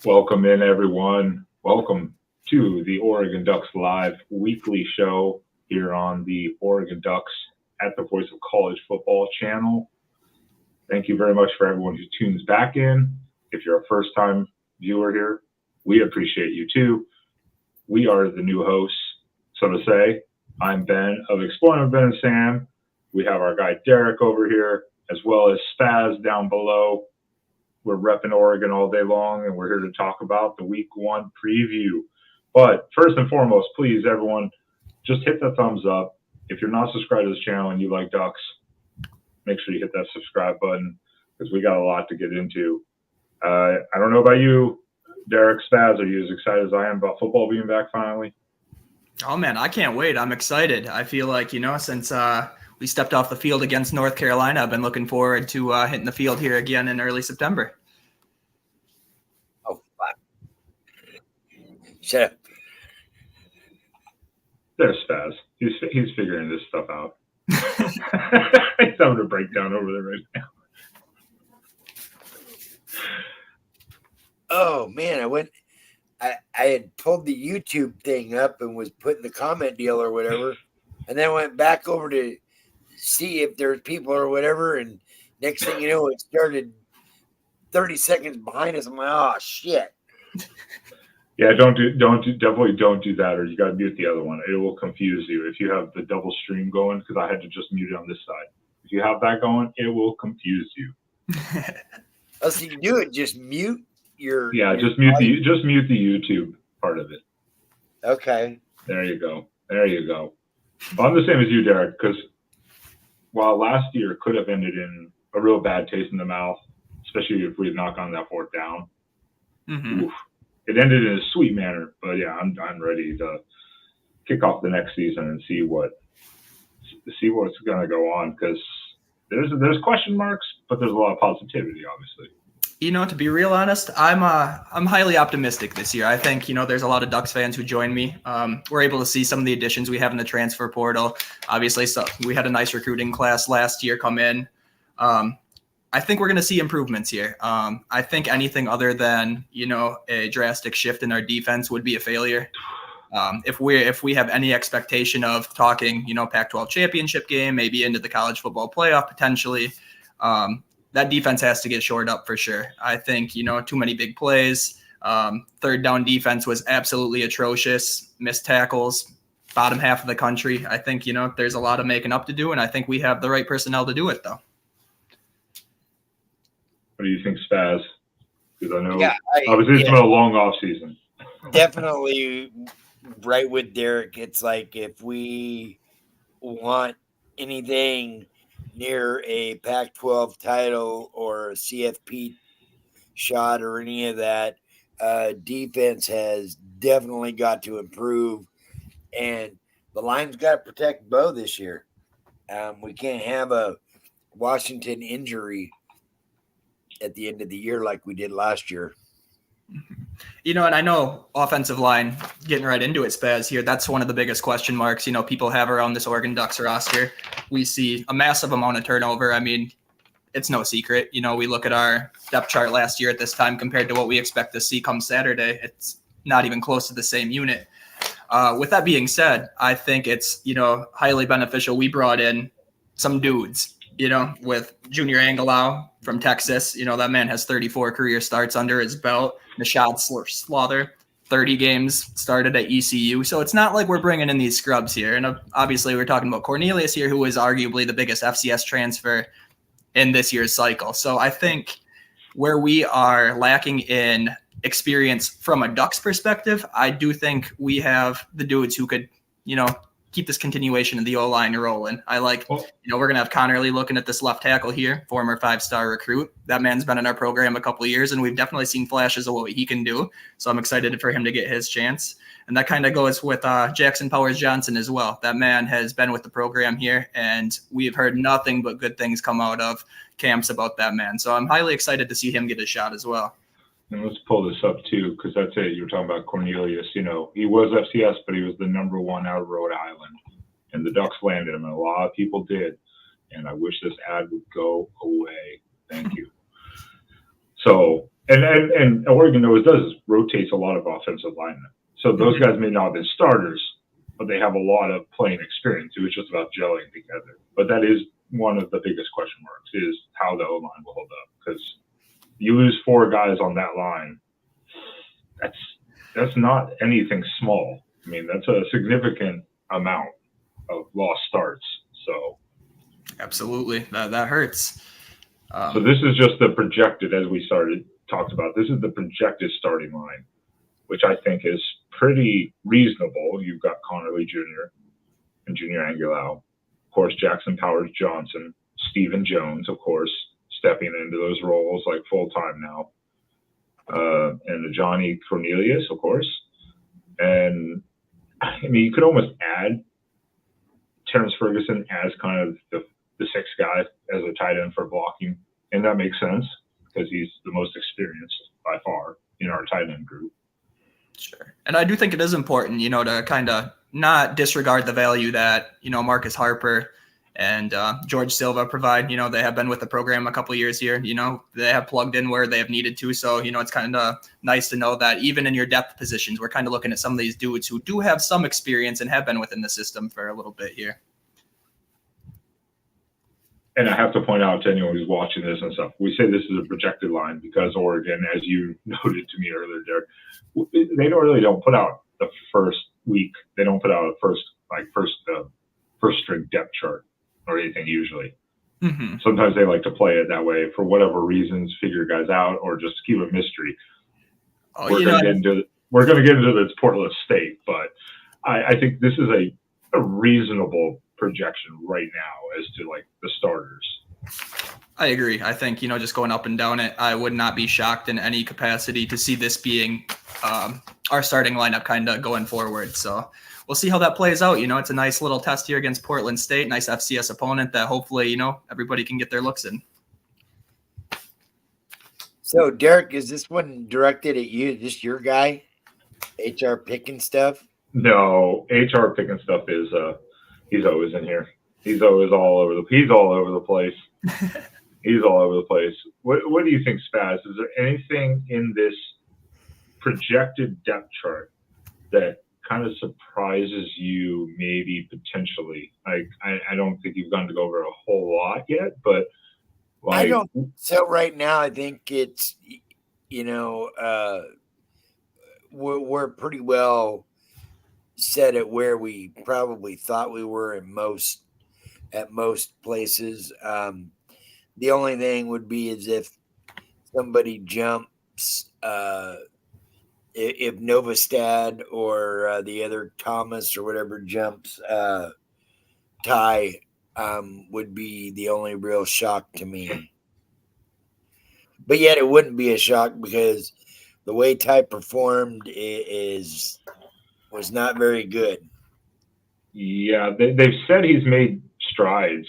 Welcome in, everyone. Welcome to the Oregon Ducks Live weekly show here on the Oregon Ducks at the Voice of College Football channel. Thank you very much for everyone who tunes back in. If you're a first-time viewer here, we appreciate you too. We are the new hosts, so to say. I'm Ben of Exploring with Ben and Sam. We have our guy Derek over here, as well as Spaz down below. We're repping Oregon all day long, and we're here to talk about the Week 1 preview. But first and foremost, please, everyone, just hit the thumbs up. If you're not subscribed to this channel and you like Ducks, make sure you hit that subscribe button because we got a lot to get into. I don't know about you, Derek, Spaz. Are you as excited as I am about football being back finally? Oh, man, I can't wait. I'm excited. I feel like, since we stepped off the field against North Carolina, I've been looking forward to hitting the field here again in early September. Oh, fuck. Shut up. There's Spaz. He's figuring this stuff out. He's having a breakdown over there right now. Oh, man, I had pulled the YouTube thing up and was putting the comment deal or whatever, and then went back over to see if there's people or whatever, and next thing you know, it started 30 seconds behind us. I'm like, oh shit. Yeah, definitely don't do that, or you got to mute the other one. It will confuse you if you have the double stream going, because I had to just mute it on this side. If you have that going, it will confuse you. Oh, so you can do it, just mute your just mute the YouTube part of it. Okay. There you go. Well, I'm the same as you, Derek, because while last year could have ended in a real bad taste in the mouth, especially if we had not gotten that fourth down, it ended in a sweet manner. But yeah, I'm ready to kick off the next season and see what's going to go on, because there's question marks, but there's a lot of positivity, obviously. To be real honest, I'm highly optimistic this year. I think, there's a lot of Ducks fans who join me. We're able to see some of the additions we have in the transfer portal. Obviously, so we had a nice recruiting class last year come in. I think we're going to see improvements here. I think anything other than, a drastic shift in our defense would be a failure. If we have any expectation of talking, Pac-12 championship game, maybe into the college football playoff potentially, that defense has to get shored up for sure. I think, too many big plays. Third down defense was absolutely atrocious. Missed tackles, bottom half of the country. I think, there's a lot of making up to do, and I think we have the right personnel to do it, though. What do you think, Spaz? Because I know obviously it's been a long off season. Definitely right with Derek. It's like if we want anything near a Pac-12 title or a CFP shot or any of that, defense has definitely got to improve, and the line's got to protect Bo this year. We can't have a Washington injury at the end of the year like we did last year. And I know offensive line, getting right into it, Spaz, here, that's one of the biggest question marks, people have around this Oregon Ducks roster. We see a massive amount of turnover. I mean, it's no secret. We look at our depth chart last year at this time compared to what we expect to see come Saturday. It's not even close to the same unit. With that being said, I think it's, highly beneficial. We brought in some dudes, with Junior Angelau from Texas. That man has 34 career starts under his belt. Nishad Slaughter, 30 games started at ECU. So it's not like we're bringing in these scrubs here. And obviously we're talking about Cornelius here, who is arguably the biggest FCS transfer in this year's cycle. So I think where we are lacking in experience from a Ducks perspective, I do think we have the dudes who could, keep this continuation of the O-line rolling. I like, we're going to have Connerly looking at this left tackle here, former 5-star recruit. That man's been in our program a couple of years, and we've definitely seen flashes of what he can do. So I'm excited for him to get his chance. And that kind of goes with Jackson Powers Johnson as well. That man has been with the program here, and we've heard nothing but good things come out of camps about that man. So I'm highly excited to see him get a shot as well. And let's pull this up too, because that's it. You're talking about Cornelius. He was FCS, but he was the number one out of Rhode Island, and the Ducks landed him, and a lot of people did. And I wish this ad would go away. Thank you. So And Oregon always does is rotates a lot of offensive linemen. So those guys may not have been starters, but they have a lot of playing experience. It was just about gelling together. But that is one of the biggest question marks is how the O-line will hold up. Because you lose 4 guys on that line, that's not anything small. I mean, that's a significant amount of lost starts. So absolutely, that hurts. So this is just the projected, as we talked about. This is the projected starting line, which I think is pretty reasonable. You've got Connerly Jr. and Junior Angulau, of course, Jackson Powers Johnson, Stephen Jones, of course, stepping into those roles like full time now, and Johnny Cornelius, of course. And I mean, you could almost add Terrence Ferguson as kind of the 6th guy as a tight end for blocking, and that makes sense because he's the most experienced by far in our tight end group. Sure. And I do think it is important, to kind of not disregard the value that, Marcus Harper and George Silva provide. They have been with the program a couple of years here. They have plugged in where they have needed to. So, it's kind of nice to know that even in your depth positions, we're kind of looking at some of these dudes who do have some experience and have been within the system for a little bit here. And I have to point out to anyone who's watching this and stuff, we say this is a projected line because Oregon, as you noted to me earlier, Derek, they don't put out the first week. They don't put out a first string depth chart or anything usually. Mm-hmm. Sometimes they like to play it that way for whatever reasons, figure guys out, or just keep a mystery. We're going to get into this Portland State, but I think this is a reasonable projection right now as to like the starters. I agree. I think, just going up and down it, I would not be shocked in any capacity to see this being our starting lineup kind of going forward. So we'll see how that plays out. It's a nice little test here against Portland State, nice FCS opponent that hopefully, everybody can get their looks in. So Derek, is this one directed at you? Is this your guy? HR picking stuff? No, HR picking stuff is he's always in here. He's always all over the place. He's all over the place. What do you think, Spaz? Is there anything in this projected depth chart that kind of surprises you, maybe potentially? Like, I don't think you've gone to go over a whole lot yet, but like, I don't. So right now, I think it's, we're pretty well set at where we probably thought we were at most places. The only thing would be is if somebody jumps, if Novastad or the other Thomas or whatever jumps, Ty would be the only real shock to me. But yet it wouldn't be a shock because the way Ty performed was not very good. Yeah, they've said he's made strides,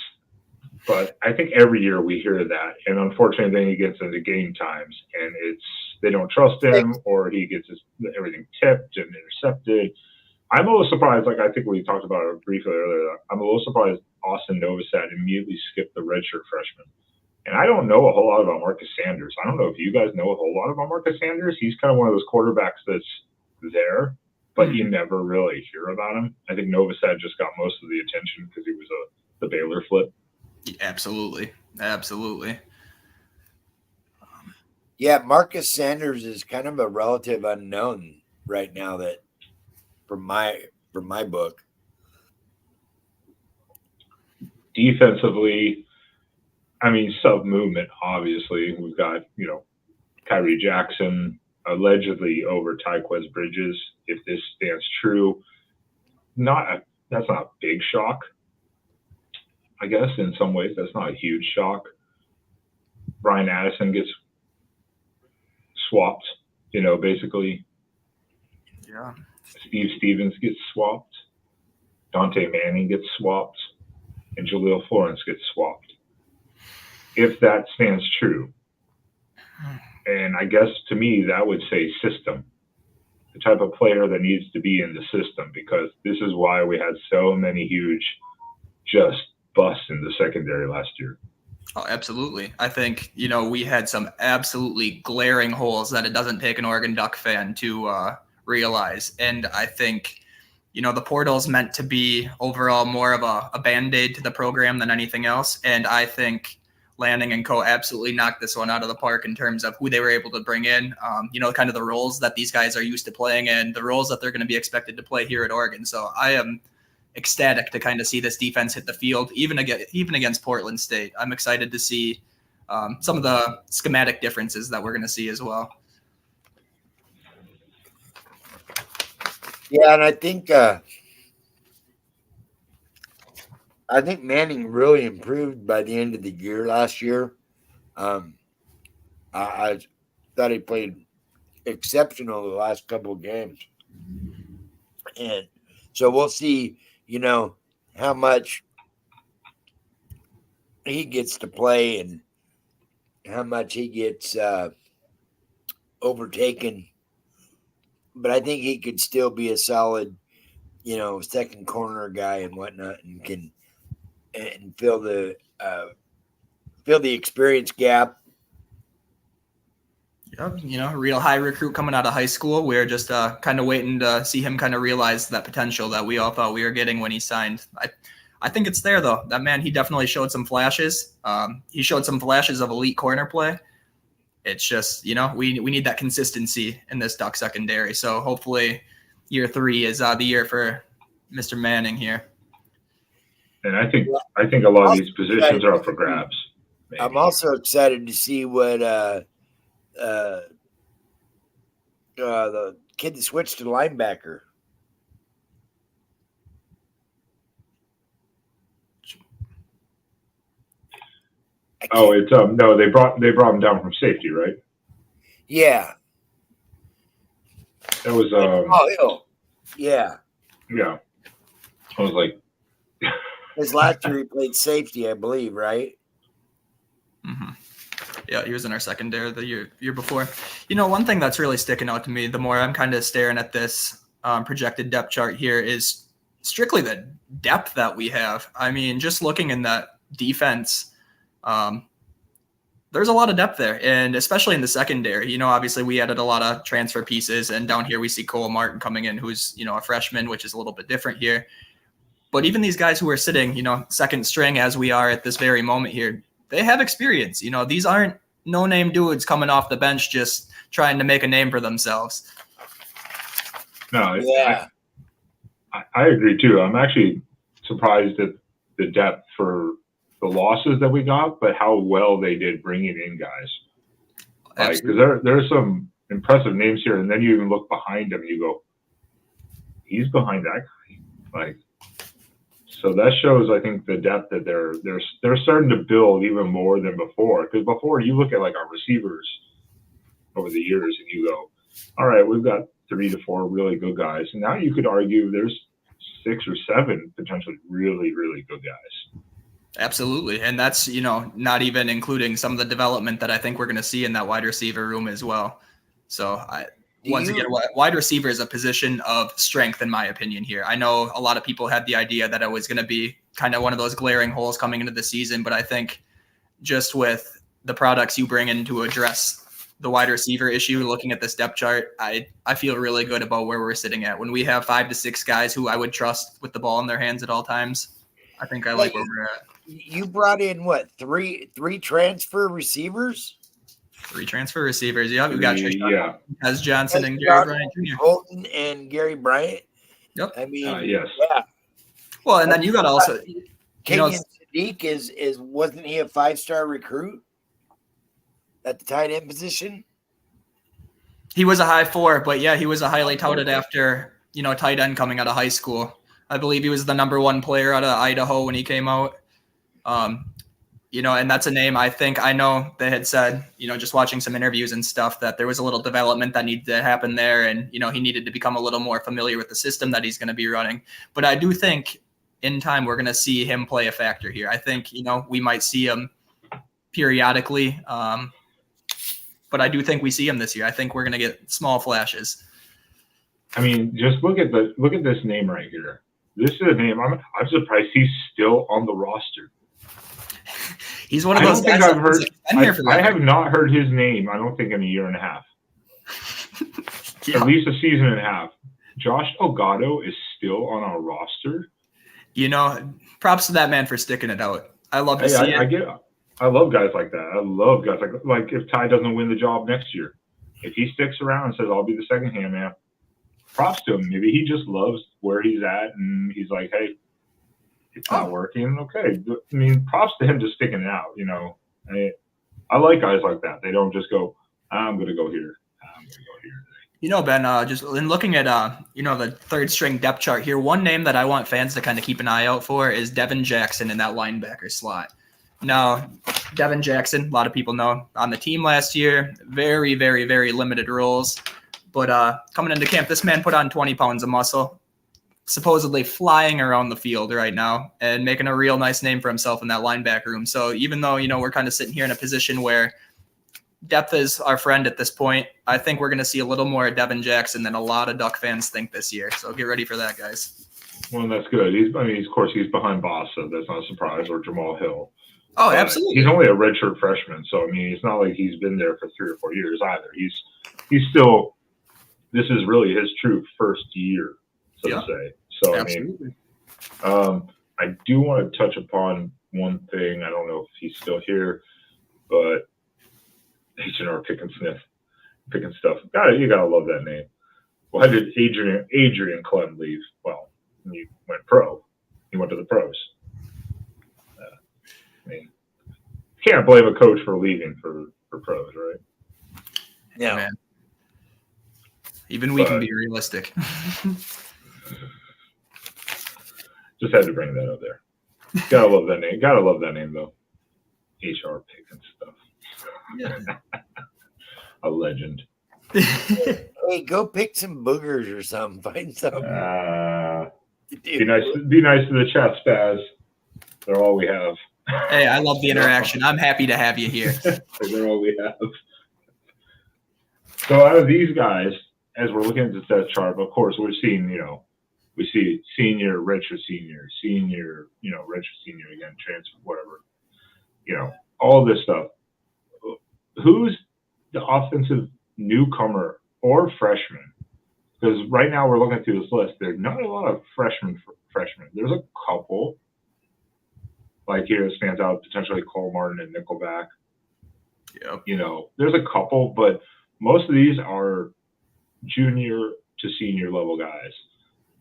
but I think every year we hear that, and unfortunately, then he gets into game times, and they don't trust him, or he gets everything tipped and intercepted. I'm a little surprised. Like I think we talked about it briefly earlier. I'm a little surprised Austin Novosad immediately skipped the redshirt freshman. And I don't know a whole lot about Marcus Sanders. I don't know if you guys know a whole lot about Marcus Sanders. He's kind of one of those quarterbacks that's there, but you never really hear about him. I think Novosad just got most of the attention because he was the Baylor flip. Absolutely. Yeah, Marcus Sanders is kind of a relative unknown right now. That from my book. Defensively, I mean, sub movement. Obviously, we've got Kyrie Jackson allegedly over Tyquez Bridges. If this stands true, that's not a big shock. I guess in some ways that's not a huge shock. Brian Addison gets swapped, basically. Yeah. Steve Stevens gets swapped. Dante Manning gets swapped. And Jaleel Florence gets swapped. If that stands true. And I guess to me, that would say system. The type of player that needs to be in the system, because this is why we had so many huge just busts in the secondary last year. Oh, absolutely. I think, we had some absolutely glaring holes that it doesn't take an Oregon Duck fan to realize. And I think, the portal's meant to be overall more of a Band-Aid to the program than anything else. And I think Lanning and co absolutely knocked this one out of the park in terms of who they were able to bring in, kind of the roles that these guys are used to playing and the roles that they're going to be expected to play here at Oregon. So I am ecstatic to kind of see this defense hit the field, even against Portland State. I'm excited to see some of the schematic differences that we're going to see as well. Yeah, and I think Manning really improved by the end of the year last year. I thought he played exceptional the last couple of games, and so we'll see. How much he gets to play and how much he gets overtaken. But I think he could still be a solid, second corner guy and whatnot, and can fill the experience gap. Yep, real high recruit coming out of high school. We're just kind of waiting to see him kind of realize that potential that we all thought we were getting when he signed. I think it's there, though. That man, he definitely showed some flashes. He showed some flashes of elite corner play. It's just, we need that consistency in this Duck secondary. So hopefully year 3 is the year for Mr. Manning here. And I think a lot of these positions are up for grabs. Maybe. I'm also excited to see what the kid that switched to linebacker. Oh, it's no, they brought him down from safety, right? Yeah. That was yeah. Yeah. I was like, his last year he played safety, I believe, right? Mm-hmm. Yeah, he was in our secondary the year before. One thing that's really sticking out to me, the more I'm kind of staring at this projected depth chart here, is strictly the depth that we have. I mean, just looking in that defense, there's a lot of depth there, and especially in the secondary. Obviously we added a lot of transfer pieces, and down here we see Cole Martin coming in, who's a freshman, which is a little bit different here. But even these guys who are sitting, second string as we are at this very moment here, they have experience. These aren't no-name dudes coming off the bench just trying to make a name for themselves. No, yeah. I agree too. I'm actually surprised at the depth for the losses that we got, but how well they did bringing in guys. Because there's some impressive names here, and then you even look behind him and you go, he's behind that guy. So that shows, I think, the depth that they're starting to build even more than before. Because before, you look at like our receivers over the years, and you go, all right, we've got 3 to 4 really good guys, and now you could argue there's 6 or 7 potentially really, really good guys. Absolutely. And that's, not even including some of the development that I think we're going to see in that wide receiver room as well. So once again, wide receiver is a position of strength, in my opinion here. I know a lot of people had the idea that it was going to be kind of one of those glaring holes coming into the season, but I think just with the products you bring in to address the wide receiver issue, looking at this depth chart, I feel really good about where we're sitting at. When we have 5 to 6 guys who I would trust with the ball in their hands at all times, I think I like where we're at. You brought in what, three transfer receivers? 3 transfer receivers. Yeah, we got as Johnson and Gary Bryant Jr. Holton and Gary Bryant. Yep. I mean, yes. Yeah. Well, and then you got also Kenyon Sadiq is wasn't he a 5-star recruit at the tight end position? He was a high 4, but yeah, he was a highly touted after tight end coming out of high school. I believe he was the number 1 player out of Idaho when he came out. And that's a name I know they had said, just watching some interviews and stuff, that there was a little development that needed to happen there. And, he needed to become a little more familiar with the system that he's going to be running. But I do think in time, we're going to see him play a factor here. I think, we might see him periodically. But I do think we see him this year. I think we're going to get small flashes. I mean, just look at this name right here. This is a name I'm surprised he's still on the roster. He's one of I those don't think guys I've heard. that's been here I forever. have not heard his name. I don't think in a year and a half. Yeah. At least a season and a half. Josh Delgado is still on our roster. You know, props to that man for sticking it out. I love to see it. I love guys like that. I love guys like if Ty doesn't win the job next year, if he sticks around and says I'll be the second hand man, props to him. Maybe he just loves where he's at and he's like, hey, it's not working. Okay, I mean, props to him just sticking it out. You know, I like guys like that. They don't just go, I'm going to go here. I'm going to go here. You know, Ben, just in looking at, the third string depth chart here, one name that I want fans to kind of keep an eye out for is Devin Jackson in that linebacker slot. Now, Devin Jackson, a lot of people know, on the team last year, very, very, very limited roles. But coming into camp, this man put on 20 pounds of muscle, supposedly flying around the field right now and making a real nice name for himself in that linebacker room. So even though, we're kind of sitting here in a position where depth is our friend at this point, I think we're going to see a little more of Devin Jackson than a lot of Duck fans think this year. So get ready for that, guys. Well, that's good. Of course, he's behind Boss, so that's not a surprise, or Jamal Hill. Oh, absolutely. He's only a redshirt freshman, so it's not like he's been there for 3 or 4 years either. He's still. This is really his true first year, so to say. So absolutely. I do want to touch upon one thing. I don't know if he's still here, but H&R picking stuff. You gotta love that name. Why did Adrian Clem leave? Well, he went pro. He went to the pros. Can't blame a coach for leaving for pros, right? Yeah, man. Even we can be realistic. Just had to bring that up there. Gotta love that name. Gotta love that name though. HR picking stuff. Yeah. A legend. Hey, go pick some boogers or something. Find something. Be nice to the chat, Spaz. They're all we have. Hey, I love the interaction. I'm happy to have you here. They're all we have. So out of these guys, as we're looking at the stats chart, of course, we're seeing, we see senior, redshirt senior, redshirt senior again, transfer, whatever. All this stuff. Who's the offensive newcomer or freshman? Because right now we're looking through this list. There's not a lot of freshmen. There's a couple. Like here, it stands out potentially Cole Martin and Nickelback. Yep. There's a couple, but most of these are junior to senior level guys.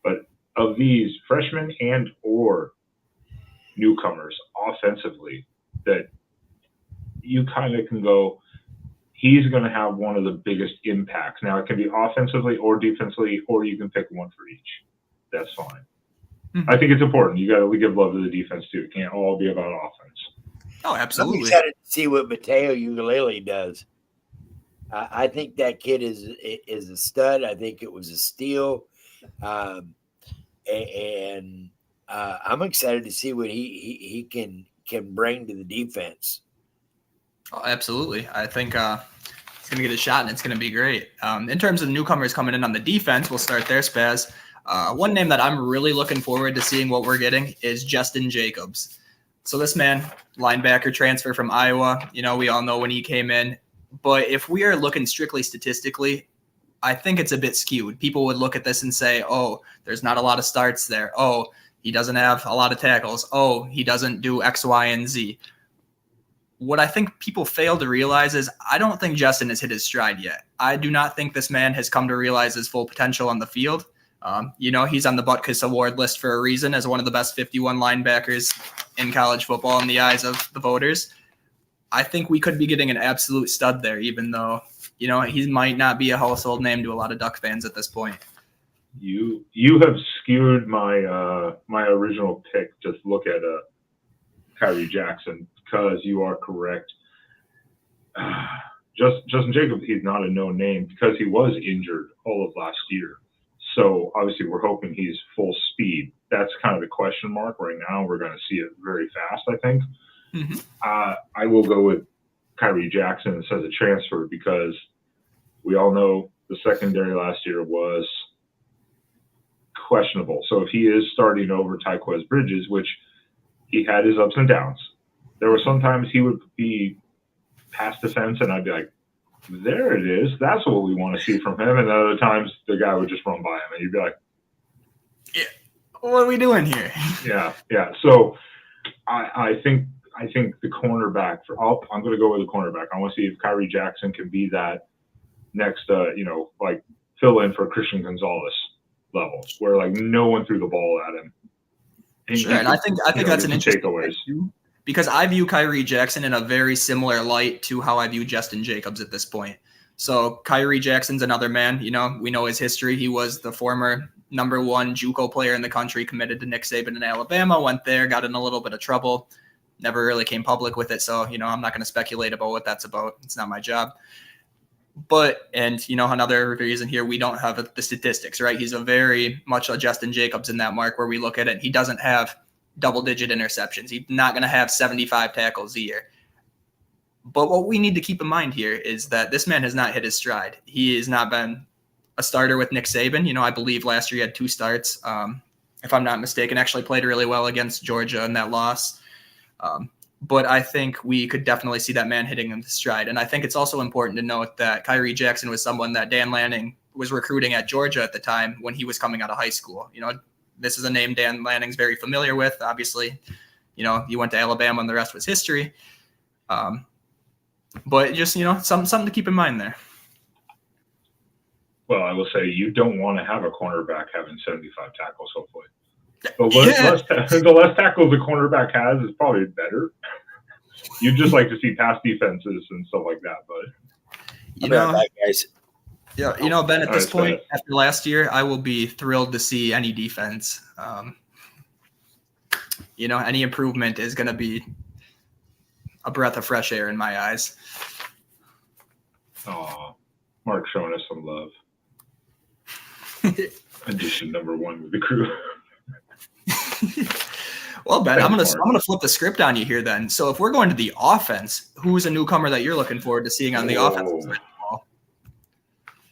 But of these freshmen and or newcomers offensively, that you kind of can go, he's going to have one of the biggest impacts. Now, it can be offensively or defensively, or you can pick one for each. That's fine. Mm-hmm. I think it's important. You got to give love to the defense, too. It can't all be about offense. Oh, absolutely. I'm excited to see what Mateo Ukulele does. I think that kid is a stud. I think it was a steal. And I'm excited to see what he can bring to the defense. Oh, absolutely. I think he's going to get a shot, and it's going to be great. In terms of newcomers coming in on the defense, we'll start there, Spaz. One name that I'm really looking forward to seeing what we're getting is Justin Jacobs. So this man, linebacker transfer from Iowa, we all know when he came in. But if we are looking strictly statistically, I think it's a bit skewed. People would look at this and say, oh, there's not a lot of starts there. Oh, he doesn't have a lot of tackles. Oh, he doesn't do X, Y, and Z. What I think people fail to realize is I don't think Justin has hit his stride yet. I do not think this man has come to realize his full potential on the field. He's on the Butkus Award list for a reason as one of the best 51 linebackers in college football in the eyes of the voters. I think we could be getting an absolute stud there, even though, he might not be a household name to a lot of Duck fans at this point. You have skewed my my original pick. Just look at Kyrie Jackson, because you are correct. Justin Jacobs, he's not a known name because he was injured all of last year. So obviously we're hoping he's full speed. That's kind of the question mark right now. We're going to see it very fast, I think. Mm-hmm. I will go with Kyrie Jackson as a transfer because we all know the secondary last year was questionable. So if he is starting over Tyquez Bridges, which he had his ups and downs, There were sometimes he would be past the fence, and I'd be like, there it is. That's what we want to see from him. And other times the guy would just run by him, and you'd be like, yeah, what are we doing here? yeah. So I think the cornerback I'm going to go with the cornerback. I want to see if Kyrie Jackson can be that next, like fill in for Christian Gonzalez level, where like no one threw the ball at him. Sure, and I think that's an interesting takeaways. Because I view Kyrie Jackson in a very similar light to how I view Justin Jacobs at this point. So Kyrie Jackson's another man. We know his history. He was the former number 1 JUCO player in the country, committed to Nick Saban in Alabama, went there, got in a little bit of trouble, never really came public with it. So, I'm not going to speculate about what that's about. It's not my job. But, and another reason here, we don't have the statistics, right? He's a very much a Justin Jacobs in that mark where we look at it. He doesn't have double-digit interceptions. He's not going to have 75 tackles a year. But what we need to keep in mind here is that this man has not hit his stride. He has not been a starter with Nick Saban. I believe last year he had 2 starts. If I'm not mistaken, actually played really well against Georgia in that loss. But I think we could definitely see that man hitting his stride. And I think it's also important to note that Kyrie Jackson was someone that Dan Lanning was recruiting at Georgia at the time when he was coming out of high school. This is a name Dan Lanning's very familiar with. Obviously, he went to Alabama and the rest was history. But just, something to keep in mind there. Well, I will say you don't want to have a cornerback having 75 tackles, hopefully. The less tackles the cornerback has is probably better. You'd just like to see pass defenses and stuff like that, but guys. Yeah, Ben, at this point, after last year, I will be thrilled to see any defense. Any improvement is going to be a breath of fresh air in my eyes. Oh, Mark showing us some love. Edition number 1 with the crew. Well, Ben, I'm gonna flip the script on you here then. So if we're going to the offense, who's a newcomer that you're looking forward to seeing on the offensive side of the ball?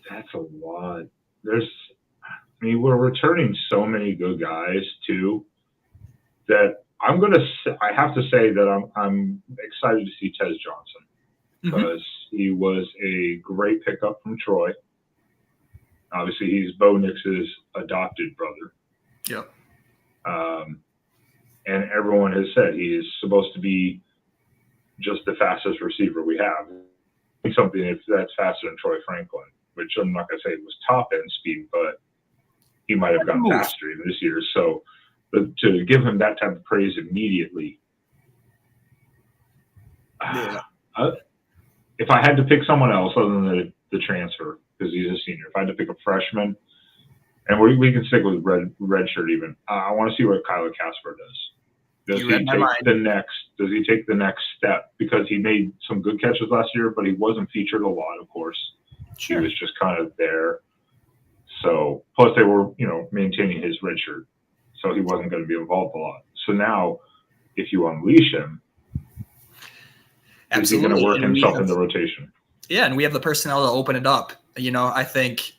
That's a lot. We're returning so many good guys too that I have to say that I'm excited to see Tez Johnson because he was a great pickup from Troy. Obviously, he's Bo Nix's adopted brother. Yep. And everyone has said he is supposed to be just the fastest receiver we have. Something that's faster than Troy Franklin, which I'm not going to say it was top end speed, but he might have gotten faster even this year. So to give him that type of praise immediately, if I had to pick someone else other than the transfer, because he's a senior, if I had to pick a freshman, and we can stick with red shirt even, I want to see what Kyler Casper does. Does he take the next step? Because he made some good catches last year, but he wasn't featured a lot, of course. Sure. He was just kind of there. So, plus they were, maintaining his red shirt. So he wasn't going to be involved a lot. So now, if you unleash him, is he going to work himself in the rotation? Yeah, and we have the personnel to open it up. I think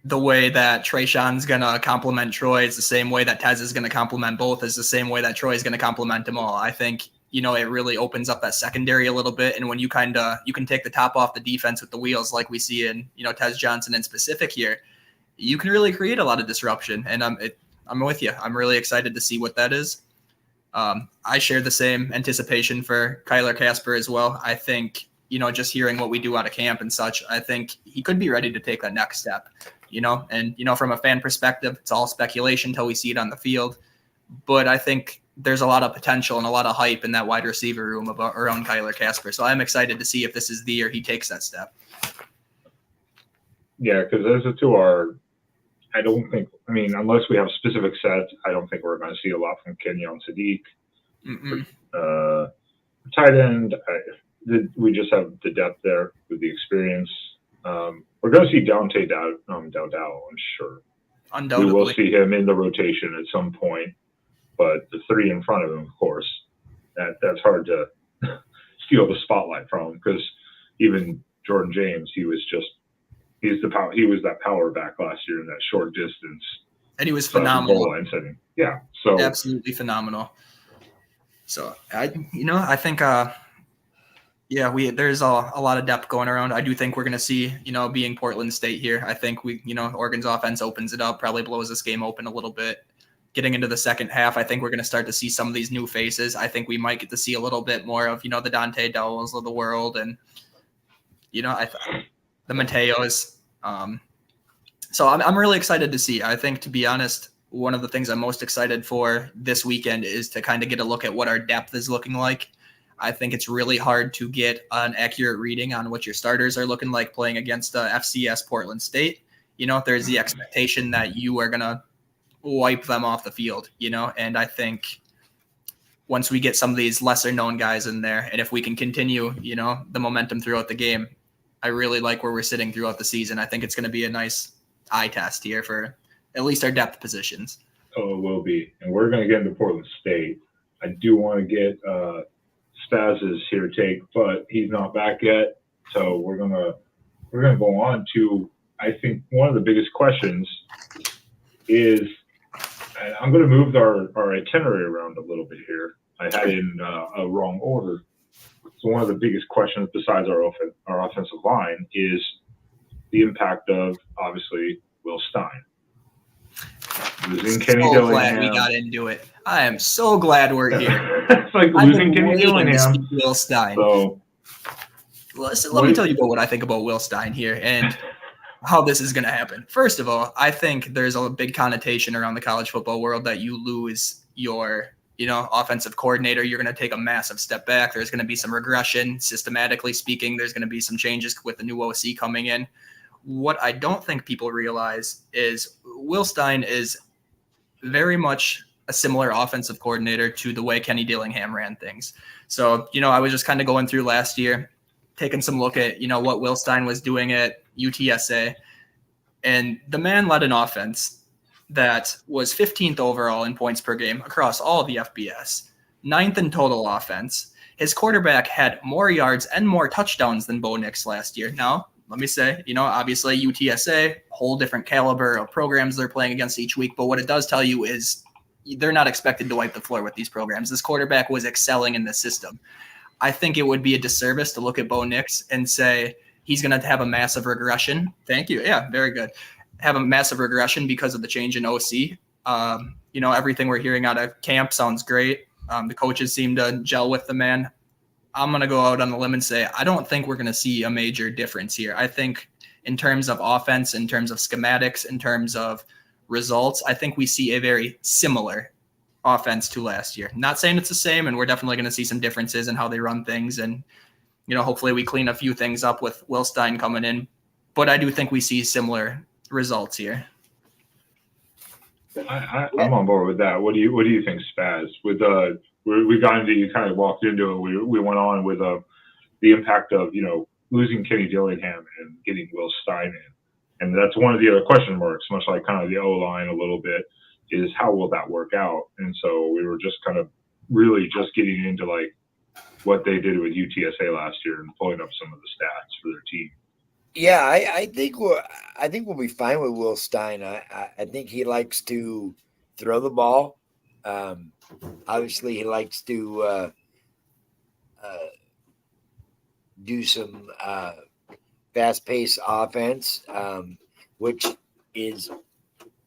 the way that Trayshawn's going to complement Troy is the same way that Tez is going to complement both, is the same way that Troy is going to complement them all. I think, it really opens up that secondary a little bit. And when you can take the top off the defense with the wheels like we see in, Tez Johnson in specific here, you can really create a lot of disruption. And I'm with you. I'm really excited to see what that is. I share the same anticipation for Kyler Casper as well. I think, just hearing what we do out of camp and such, I think he could be ready to take that next step. And from a fan perspective, it's all speculation until we see it on the field. But I think there's a lot of potential and a lot of hype in that wide receiver room around Kyler Casper. So I'm excited to see if this is the year he takes that step. Yeah, because those two are, I don't think, unless we have specific sets, I don't think we're going to see a lot from Kenyon Sadiq. Tight end, we just have the depth there with the experience. We're going to see Dowdell, I'm sure. Undoubtedly. We will see him in the rotation at some point, but the 3 in front of him, of course, that's hard to steal the spotlight from him because even Jordan James, he was that power back last year in that short distance. And he was phenomenal. Yeah. So absolutely phenomenal. So I think there's a lot of depth going around. I do think we're going to see, being Portland State here. I think Oregon's offense opens it up, probably blows this game open a little bit. Getting into the second half, I think we're going to start to see some of these new faces. I think we might get to see a little bit more of, the Dante Dowells of the world and, the Mateos. So I'm really excited to see. I think, to be honest, one of the things I'm most excited for this weekend is to kind of get a look at what our depth is looking like. I think it's really hard to get an accurate reading on what your starters are looking like playing against FCS Portland State. There's the expectation that you are going to wipe them off the field, and I think once we get some of these lesser known guys in there, and if we can continue, the momentum throughout the game, I really like where we're sitting throughout the season. I think it's going to be a nice eye test here for at least our depth positions. Oh, it will be. And we're going to get into Portland State. I do want to get Spaz's here take, but he's not back yet. So we're gonna go on to, I think, one of the biggest questions is, and I'm going to move our itinerary around a little bit here. I had it in a wrong order. So one of the biggest questions besides our offensive line is the impact of, obviously, Will Stein. Losing Kenny Dillingham. Glad we got into it. I am so glad we're here. It's like losing Kenny Dillingham. Will Stein. So, let me tell you about what I think about Will Stein here and how this is going to happen. First of all, I think there's a big connotation around the college football world that you lose your offensive coordinator, you're going to take a massive step back. There's going to be some regression. Systematically speaking, there's going to be some changes with the new OC coming in. What I don't think people realize is Will Stein is very much a similar offensive coordinator to the way Kenny Dillingham ran things. So, I was just kind of going through last year, taking some look at, what Will Stein was doing at UTSA. And the man led an offense that was 15th overall in points per game across all of the FBS, 9th in total offense. His quarterback had more yards and more touchdowns than Bo Nix last year. Now, let me say, obviously UTSA, whole different caliber of programs they're playing against each week. But what it does tell you is they're not expected to wipe the floor with these programs. This quarterback was excelling in the system. I think it would be a disservice to look at Bo Nix and say he's going to have a massive regression. Thank you. Yeah, very good. Have a massive regression because of the change in OC. Everything we're hearing out of camp sounds great. The coaches seem to gel with the man. I'm going to go out on a limb and say I don't think we're going to see a major difference here. I think in terms of offense, in terms of schematics, in terms of results, I think we see a very similar offense to last year. Not saying it's the same, and we're definitely going to see some differences in how they run things. And, hopefully we clean a few things up with Will Stein coming in. But I do think we see similar results here. I'm on board with that. What do you think, Spaz? With we got into, you kind of walked into it. We went on with the impact of losing Kenny Dillingham and getting Will Stein in, and that's one of the other question marks. Much like kind of the O line a little bit is how will that work out? And so we were just kind of really just getting into like what they did with UTSA last year and pulling up some of the stats for their team. Yeah, I think we'll be fine with Will Stein. I think he likes to throw the ball. Obviously, he likes to do some fast-paced offense, which is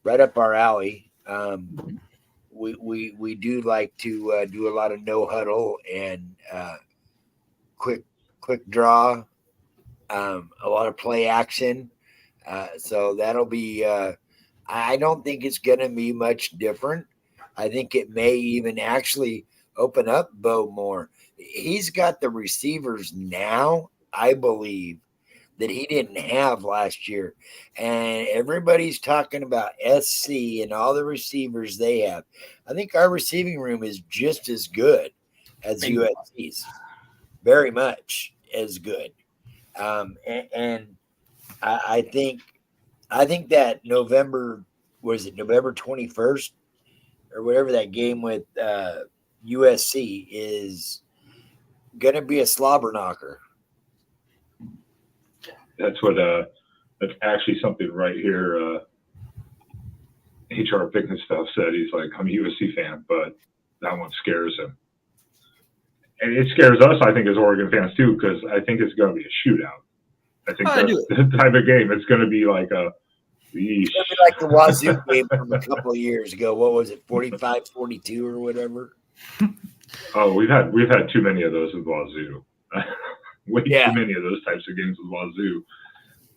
right up our alley. We do like to do a lot of no huddle and quick draw. A lot of play action. So that'll be I don't think it's going to be much different. I think it may even actually open up Bo more. He's got the receivers now, I believe, that he didn't have last year. And everybody's talking about SC and all the receivers they have. I think our receiving room is just as good as USC's. Very much as good. And I think that November 21st or whatever that game with USC is going to be a slobber knocker. That's actually something right here. HR Pickens stuff said he's like, I'm a USC fan, but that one scares him. And it scares us, I think, as Oregon fans too, because I think it's going to be a shootout. I think that's the type of game. It's going to be like a. It's going to be like the Wazoo game from a couple of years ago. What was it, 45-42 or whatever? Oh, we've had too many of those with Wazoo. Way too many of those types of games with Wazoo.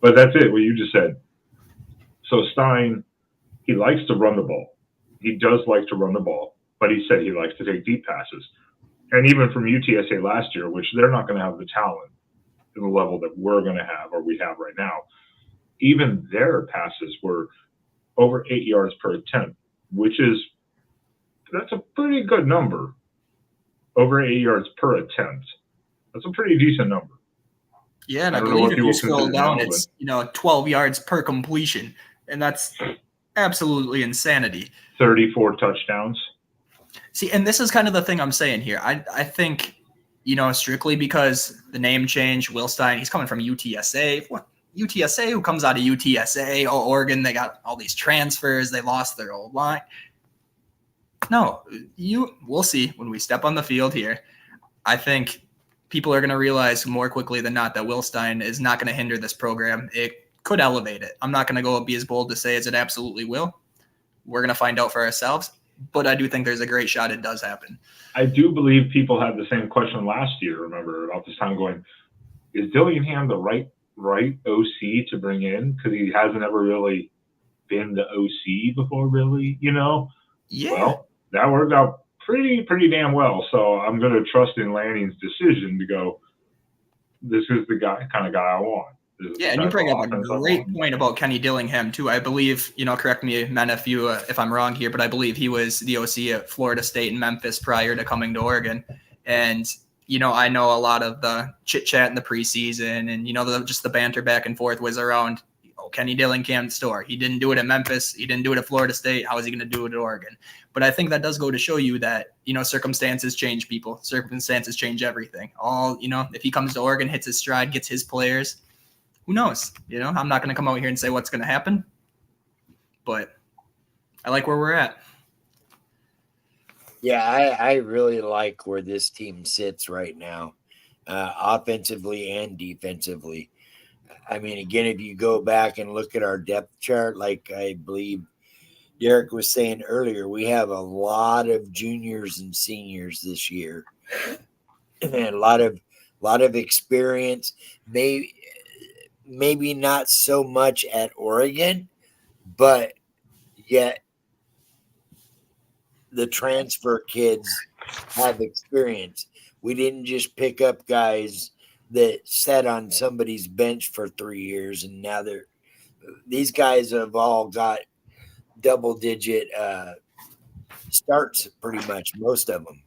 But that's it. What you just said. So Stein, he likes to run the ball. He does like to run the ball, but he said he likes to take deep passes. And even from UTSA last year, which they're not going to have the talent to the level that we're going to have or we have right now, even their passes were over 8 yards per attempt, that's a pretty good number. Over 8 yards per attempt. That's a pretty decent number. Yeah, and I believe if you scroll down, it's 12 yards per completion, and that's absolutely insanity. 34 touchdowns. See, and this is kind of the thing I'm saying here. I think, strictly because the name change, Will Stein, he's coming from UTSA. What? UTSA, who comes out of UTSA? Oh, Oregon, they got all these transfers. They lost their old line. No, we'll see when we step on the field here. I think people are going to realize more quickly than not that Will Stein is not going to hinder this program. It could elevate it. I'm not going to be as bold to say as it absolutely will. We're going to find out for ourselves. But I do think there's a great shot it does happen. I do believe people had the same question last year, remember, about this time going, is Dillingham the right OC to bring in? Because he hasn't ever really been the OC before, really, Yeah. Well, that worked out pretty damn well. So I'm going to trust in Lanning's decision to go, this is the kind of guy I want. Yeah, and you bring up a great point about Kenny Dillingham too. I believe, correct me, men, if I'm wrong here, but I believe he was the OC at Florida State and Memphis prior to coming to Oregon. And I know a lot of the chit chat in the preseason, and just the banter back and forth was around Kenny Dillingham's story. He didn't do it at Memphis. He didn't do it at Florida State. How is he going to do it at Oregon? But I think that does go to show you that circumstances change people. Circumstances change everything. If he comes to Oregon, hits his stride, gets his players. Who knows? I'm not going to come out here and say what's going to happen, but I like where we're at. Yeah, I really like where this team sits right now, offensively and defensively. I mean, again, if you go back and look at our depth chart, like I believe Derek was saying earlier, we have a lot of juniors and seniors this year, and a lot of experience. Maybe not so much at Oregon, but yet the transfer kids have experience. We didn't just pick up guys that sat on somebody's bench for 3 years, and now these guys have all got double-digit starts, pretty much, most of them.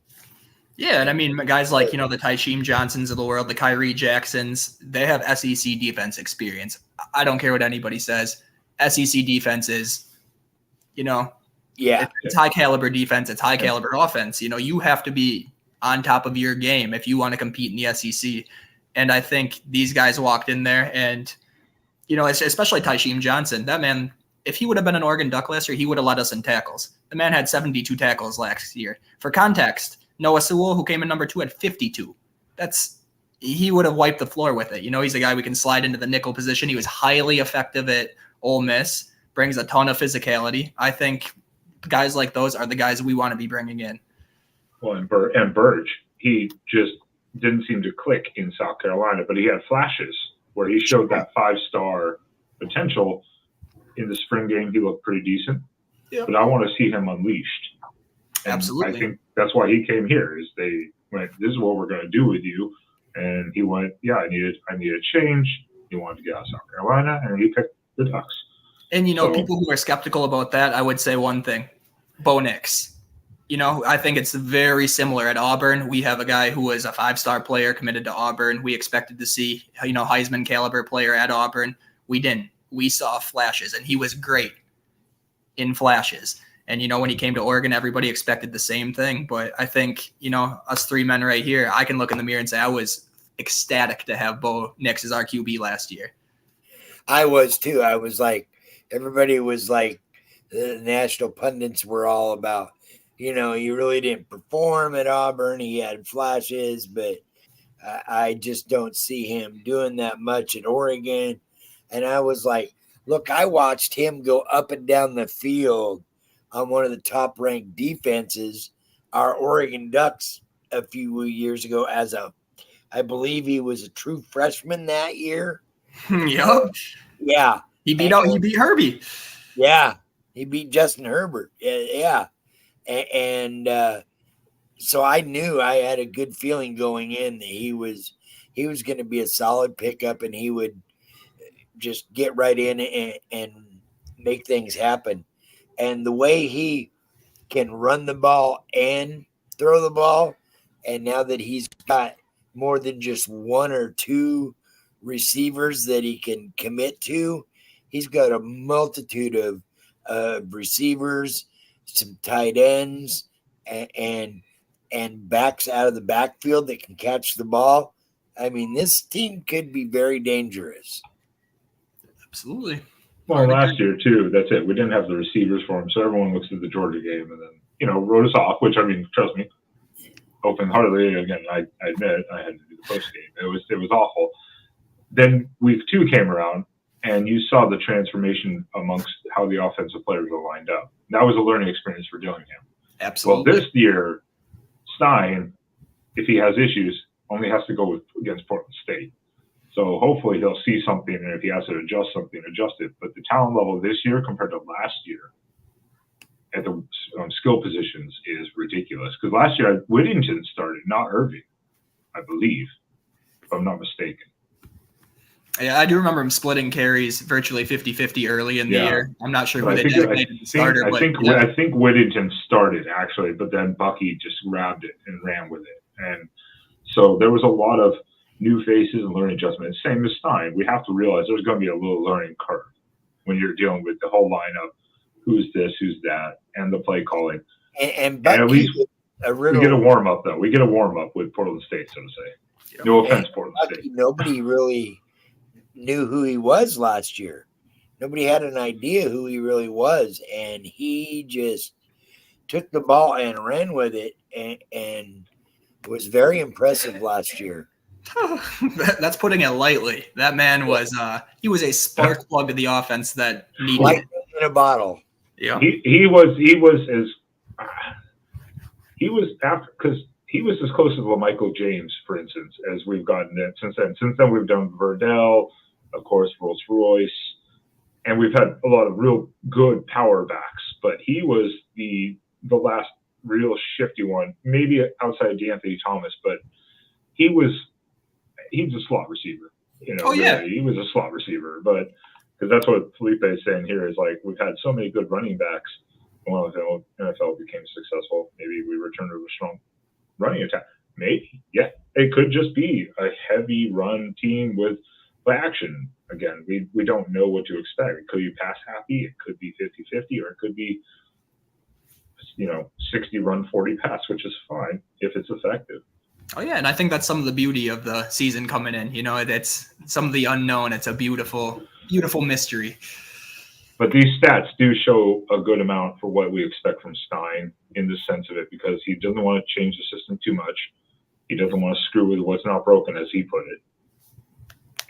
Yeah, and I mean, guys like, the Tysheem Johnsons of the world, the Kyrie Jacksons, they have SEC defense experience. I don't care what anybody says. SEC defense is, it's high-caliber defense. It's high-caliber offense. You have to be on top of your game if you want to compete in the SEC. And I think these guys walked in there and, especially Tysheem Johnson, that man, if he would have been an Oregon Duck last year, he would have led us in tackles. The man had 72 tackles last year. For context, Noah Sewell, who came in number 2, had 52. He would have wiped the floor with it. He's a guy we can slide into the nickel position. He was highly effective at Ole Miss, brings a ton of physicality. I think guys like those are the guys we want to be bringing in. Well, and Burge, he just didn't seem to click in South Carolina, but he had flashes where he showed that 5-star potential. In the spring game, he looked pretty decent. Yep. But I want to see him unleashed. And absolutely. I think that's why he came here. Is they went, this is what we're going to do with you, and he went, yeah, I needed a change. He wanted to get out of South Carolina, and he picked the Ducks. And people who are skeptical about that, I would say one thing: Bo Nix. I think it's very similar at Auburn. We have a guy who was a 5-star player committed to Auburn. We expected to see, Heisman caliber player at Auburn. We didn't. We saw flashes, and he was great in flashes. And, when he came to Oregon, everybody expected the same thing. But I think, us 3 men right here, I can look in the mirror and say I was ecstatic to have Bo Nix as our QB last year. I was too. I was like, everybody was like, the national pundits were all about, he really didn't perform at Auburn. He had flashes, but I just don't see him doing that much at Oregon. And I was like, look, I watched him go up and down the field on one of the top ranked defenses, our Oregon Ducks, a few years ago I believe he was a true freshman that year. Yep. Yeah. He beat Herbie. Yeah. He beat Justin Herbert. Yeah. And so I knew, I had a good feeling going in that he was going to be a solid pickup, and he would just get right in and make things happen. And the way he can run the ball and throw the ball, and now that he's got more than just one or two receivers that he can commit to, he's got a multitude of receivers, some tight ends, and backs out of the backfield that can catch the ball. I mean, this team could be very dangerous. Absolutely. Well, last year too, that's it. We didn't have the receivers for him, so everyone looks at the Georgia game and then wrote us off. Which, I mean, trust me, open-heartedly, again, I admit I had to do the post game. It was awful. Then week 2 came around, and you saw the transformation amongst how the offensive players were lined up. That was a learning experience for Dillingham. Absolutely. Well, this year, Stein, if he has issues, only has to go against Portland State. So hopefully he'll see something, and if he has to adjust something, adjust it. But the talent level this year compared to last year at the skill positions is ridiculous. Because last year Whittington started, not Irving, I believe, if I'm not mistaken. Yeah, I do remember him splitting carries virtually 50-50 early in the year. I'm not sure who they designated the starter. I think Whittington started, actually, but then Bucky just grabbed it and ran with it. And so there was a lot of new faces and learning adjustments. Same as Stein. We have to realize there's going to be a little learning curve when you're dealing with the whole lineup. Who's this, who's that, and the play calling. And at least we get a warm-up, though. We get a warm-up with Portland State, so to say. No offense, Portland State. Nobody really knew who he was last year. Nobody had an idea who he really was, and he just took the ball and ran with it and was very impressive last year. That's putting it lightly. That man was he was a spark plug of the offense that needed lightning in a bottle. Yeah, he was after, because he was as close to LaMichael James, for instance, as we've gotten it since then. Since then, we've done Verdell, of course, Rolls Royce, and we've had a lot of real good power backs. But he was the last real shifty one, maybe outside of DeAnthony Thomas, but he's a slot receiver. Really, he was a slot receiver, but because that's what Felipe is saying here is like we've had so many good running backs. Well, if the NFL became successful, maybe we return to a strong running attack. Maybe, yeah, it could just be a heavy run team with action. Again, we don't know what to expect. It could be pass happy, it could be 50-50, or it could be 60 run, 40 pass, which is fine if it's effective. Oh yeah, and I think that's some of the beauty of the season coming in. It's some of the unknown. It's a beautiful, beautiful mystery. But these stats do show a good amount for what we expect from Stein in the sense of it, because he doesn't want to change the system too much. He doesn't want to screw with what's not broken, as he put it.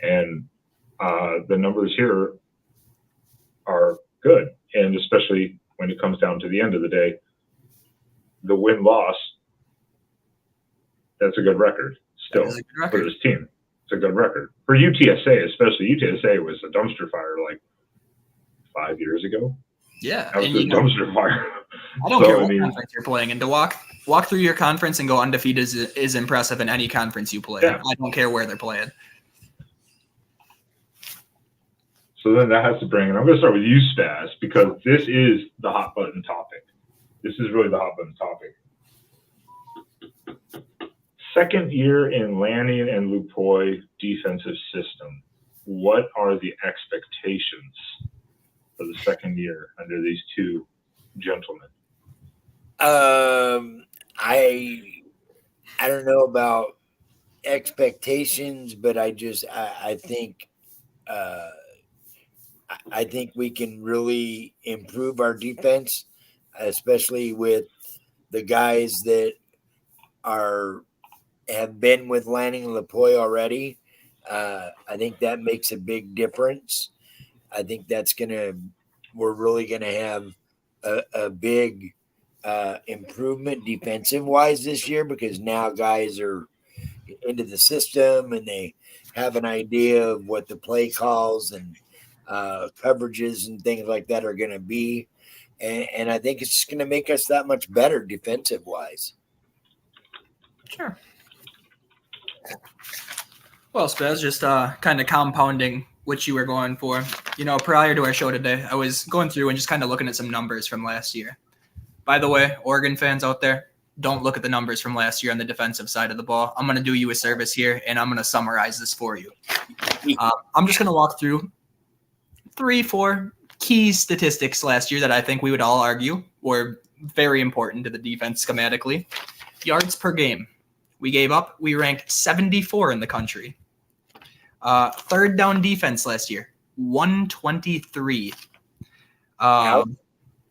And the numbers here are good, and especially when it comes down to the end of the day, the win-loss, that's a good record still for this team. It's a good record. For UTSA, especially. UTSA was a dumpster fire like 5 years ago. Yeah. That was a dumpster fire. I don't care what conference you're playing in. To walk through your conference and go undefeated is impressive in any conference you play. Yeah. I don't care where they're playing. So then that has to bring, and I'm going to start with you, Spaz, because this is the hot button topic. This is really the hot button topic. Second year in Lanning and Lupoy defensive system. What are the expectations for the second year under these two gentlemen? I don't know about expectations, but I think I think we can really improve our defense, especially with the guys that have been with Lanning Lapoy already. I think that makes a big difference. I think we're really gonna have a big improvement defensive wise this year, because now guys are into the system and they have an idea of what the play calls and coverages and things like that are going to be. And I think it's just going to make us that much better defensive wise. Sure. Well, Spaz, just kind of compounding what you were going for. Prior to our show today, I was going through and just kind of looking at some numbers from last year. By the way, Oregon fans out there, don't look at the numbers from last year on the defensive side of the ball. I'm going to do you a service here, and I'm going to summarize this for you. I'm just going to walk through 3-4 key statistics last year that I think we would all argue were very important to the defense schematically. Yards per game. We ranked 74 in the country. Third down defense last year, 123.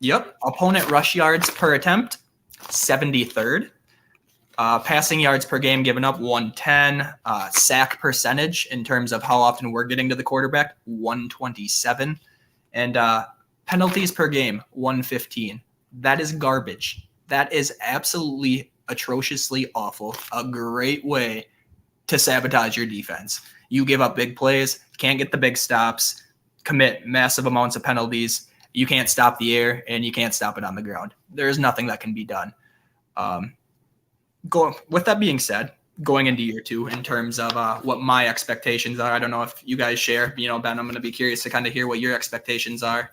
Yep. Opponent rush yards per attempt, 73rd. Passing yards per game given up, 110. Sack percentage in terms of how often we're getting to the quarterback, 127. And penalties per game, 115. That is garbage. That is absolutely atrociously awful. A great way to sabotage your defense. You give up big plays, can't get the big stops, commit massive amounts of penalties. You can't stop the air, and you can't stop it on the ground. There's nothing that can be done. With that being said, going into year two, in terms of what my expectations are, I don't know if you guys share. Ben, I'm going to be curious to kind of hear what your expectations are.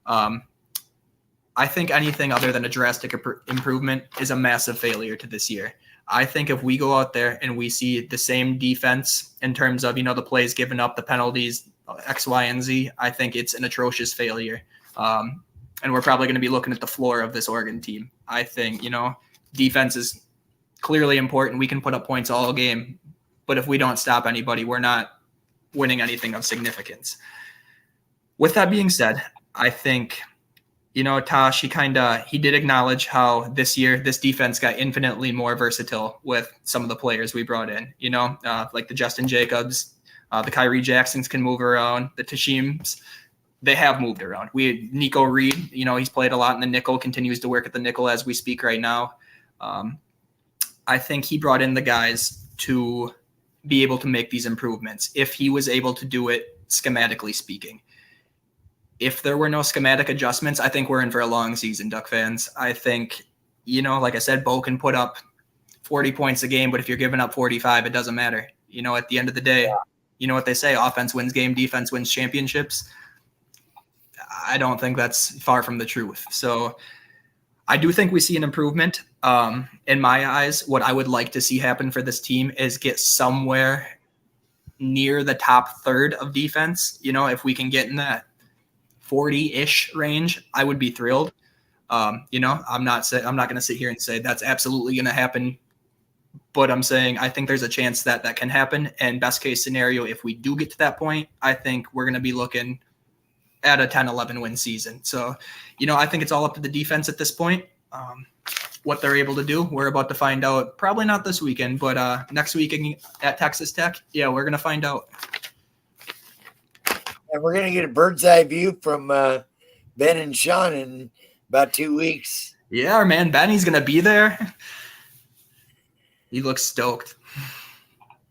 I think anything other than a drastic improvement is a massive failure to this year. I think if we go out there and we see the same defense in terms of, the plays given up, the penalties, X, Y, and Z, I think it's an atrocious failure. And we're probably going to be looking at the floor of this Oregon team. I think, defense is clearly important. We can put up points all game, but if we don't stop anybody, we're not winning anything of significance. With that being said, I think, Tosh, he did acknowledge how this year, this defense got infinitely more versatile with some of the players we brought in, like the Justin Jacobs, the Kyrie Jacksons can move around, the Tashims, they have moved around. Nico Reed, he's played a lot in the nickel, continues to work at the nickel as we speak right now. I think he brought in the guys to be able to make these improvements if he was able to do it schematically speaking. If there were no schematic adjustments, I think we're in for a long season, Duck fans. I think, like I said, Bo can put up 40 points a game, but if you're giving up 45, it doesn't matter. At the end of the day, you know what they say, offense wins game, defense wins championships. I don't think that's far from the truth. So I do think we see an improvement. In my eyes, what I would like to see happen for this team is get somewhere near the top third of defense. If we can get in that 40-ish range, I would be thrilled. I'm not going to sit here and say that's absolutely going to happen, but I'm saying I think there's a chance that can happen. And best case scenario, if we do get to that point, I think we're going to be looking at a 10-11 win season. So, I think it's all up to the defense at this point. What they're able to do, we're about to find out. Probably not this weekend, but next weekend at Texas Tech, we're going to find out. And we're going to get a bird's eye view from Ben and Sean in about 2 weeks. Yeah, our man Benny's going to be there. He looks stoked.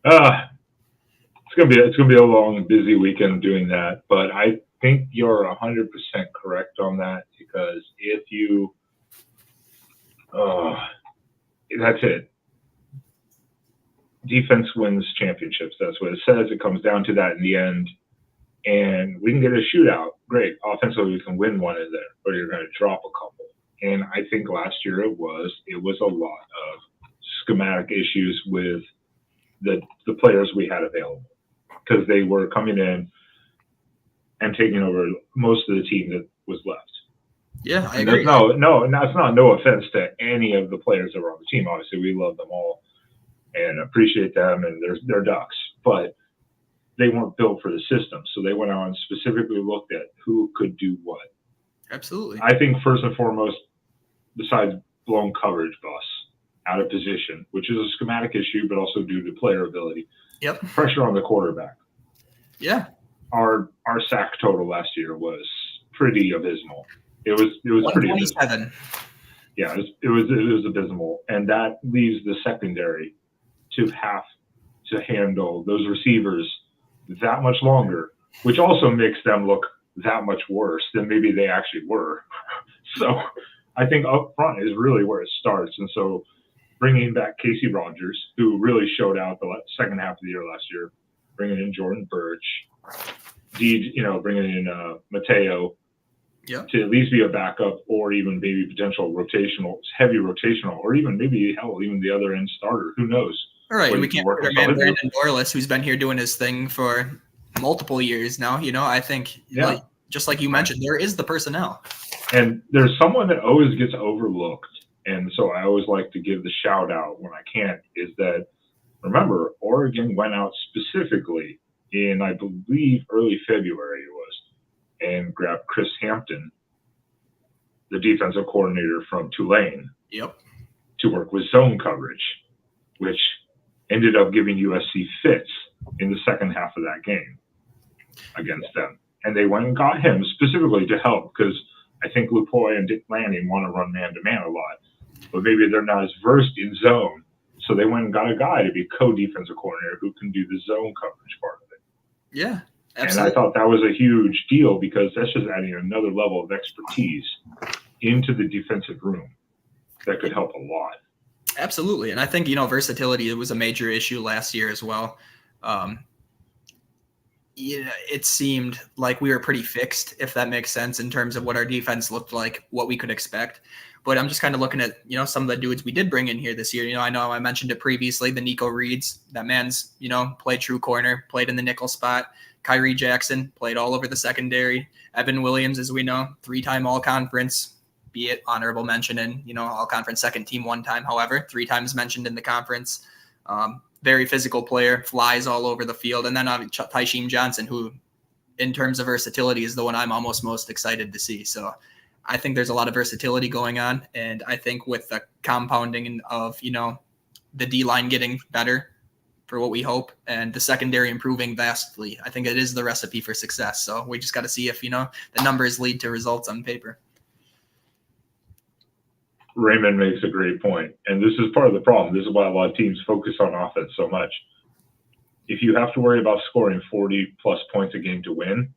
It's gonna be a long, busy weekend doing that. But I think you're 100% correct on that, because if you, that's it. Defense wins championships. That's what it says. It comes down to that in the end. And we can get a shootout. Great. Offensively, we can win one in there, but you're going to drop a couple. And I think last year it was a lot of schematic issues with the players we had available, because they were coming in and taking over most of the team that was left. Yeah, I agree. That's not no offense to any of the players that were on the team. Obviously, we love them all and appreciate them, and they're Ducks. But they weren't built for the system, so they went out and specifically looked at who could do what. Absolutely. I think first and foremost, besides blown coverage bus out of position, which is a schematic issue, but also due to player ability. Yep. Pressure on the quarterback. Yeah. Our sack total last year was pretty abysmal. It was pretty abysmal. Yeah, it was abysmal, and that leaves the secondary to have to handle those receivers that much longer, which also makes them look that much worse than maybe they actually were. So I think up front is really where it starts. And so bringing back Casey Rogers, who really showed out the second half of the year last year, bringing in Jordan Birch, bringing in Mateo, to at least be a backup or even maybe potential heavy rotational, or even maybe even the other end starter. Who knows? All right, and we can't forget our man Brandon Dorless, who's been here doing his thing for multiple years now. I think, just like you mentioned, there is the personnel. And there's someone that always gets overlooked, and so I always like to give the shout out when I can, is that, remember, Oregon went out specifically in, I believe, early February it was, and grabbed Chris Hampton, the defensive coordinator from Tulane, to work with zone coverage, which ended up giving USC fits in the second half of that game against them. And they went and got him specifically to help, because I think Lupoy and Dick Lanning want to run man-to-man a lot, but maybe they're not as versed in zone. So they went and got a guy to be co-defensive coordinator who can do the zone coverage part of it. Yeah, absolutely. And I thought that was a huge deal, because that's just adding another level of expertise into the defensive room that could help a lot. Absolutely. And I think, versatility was a major issue last year as well. It seemed like we were pretty fixed, if that makes sense, in terms of what our defense looked like, what we could expect. But I'm just kind of looking at, some of the dudes we did bring in here this year. I know I mentioned it previously, the Nico Reeds. That man's, played true corner, played in the nickel spot. Kyrie Jackson played all over the secondary. Evan Williams, as we know, 3-time all-conference, be it honorable mention in, all-conference second team one time, however, 3 times mentioned in the conference. Very physical player, flies all over the field. And then Taisheem Johnson, who in terms of versatility is the one I'm almost most excited to see. So I think there's a lot of versatility going on. And I think with the compounding of, the D-line getting better for what we hope and the secondary improving vastly, I think it is the recipe for success. So we just got to see if, the numbers lead to results on paper. Raymond makes a great point, and this is part of the problem. This is why a lot of teams focus on offense so much. If you have to worry about scoring 40-plus points a game to win,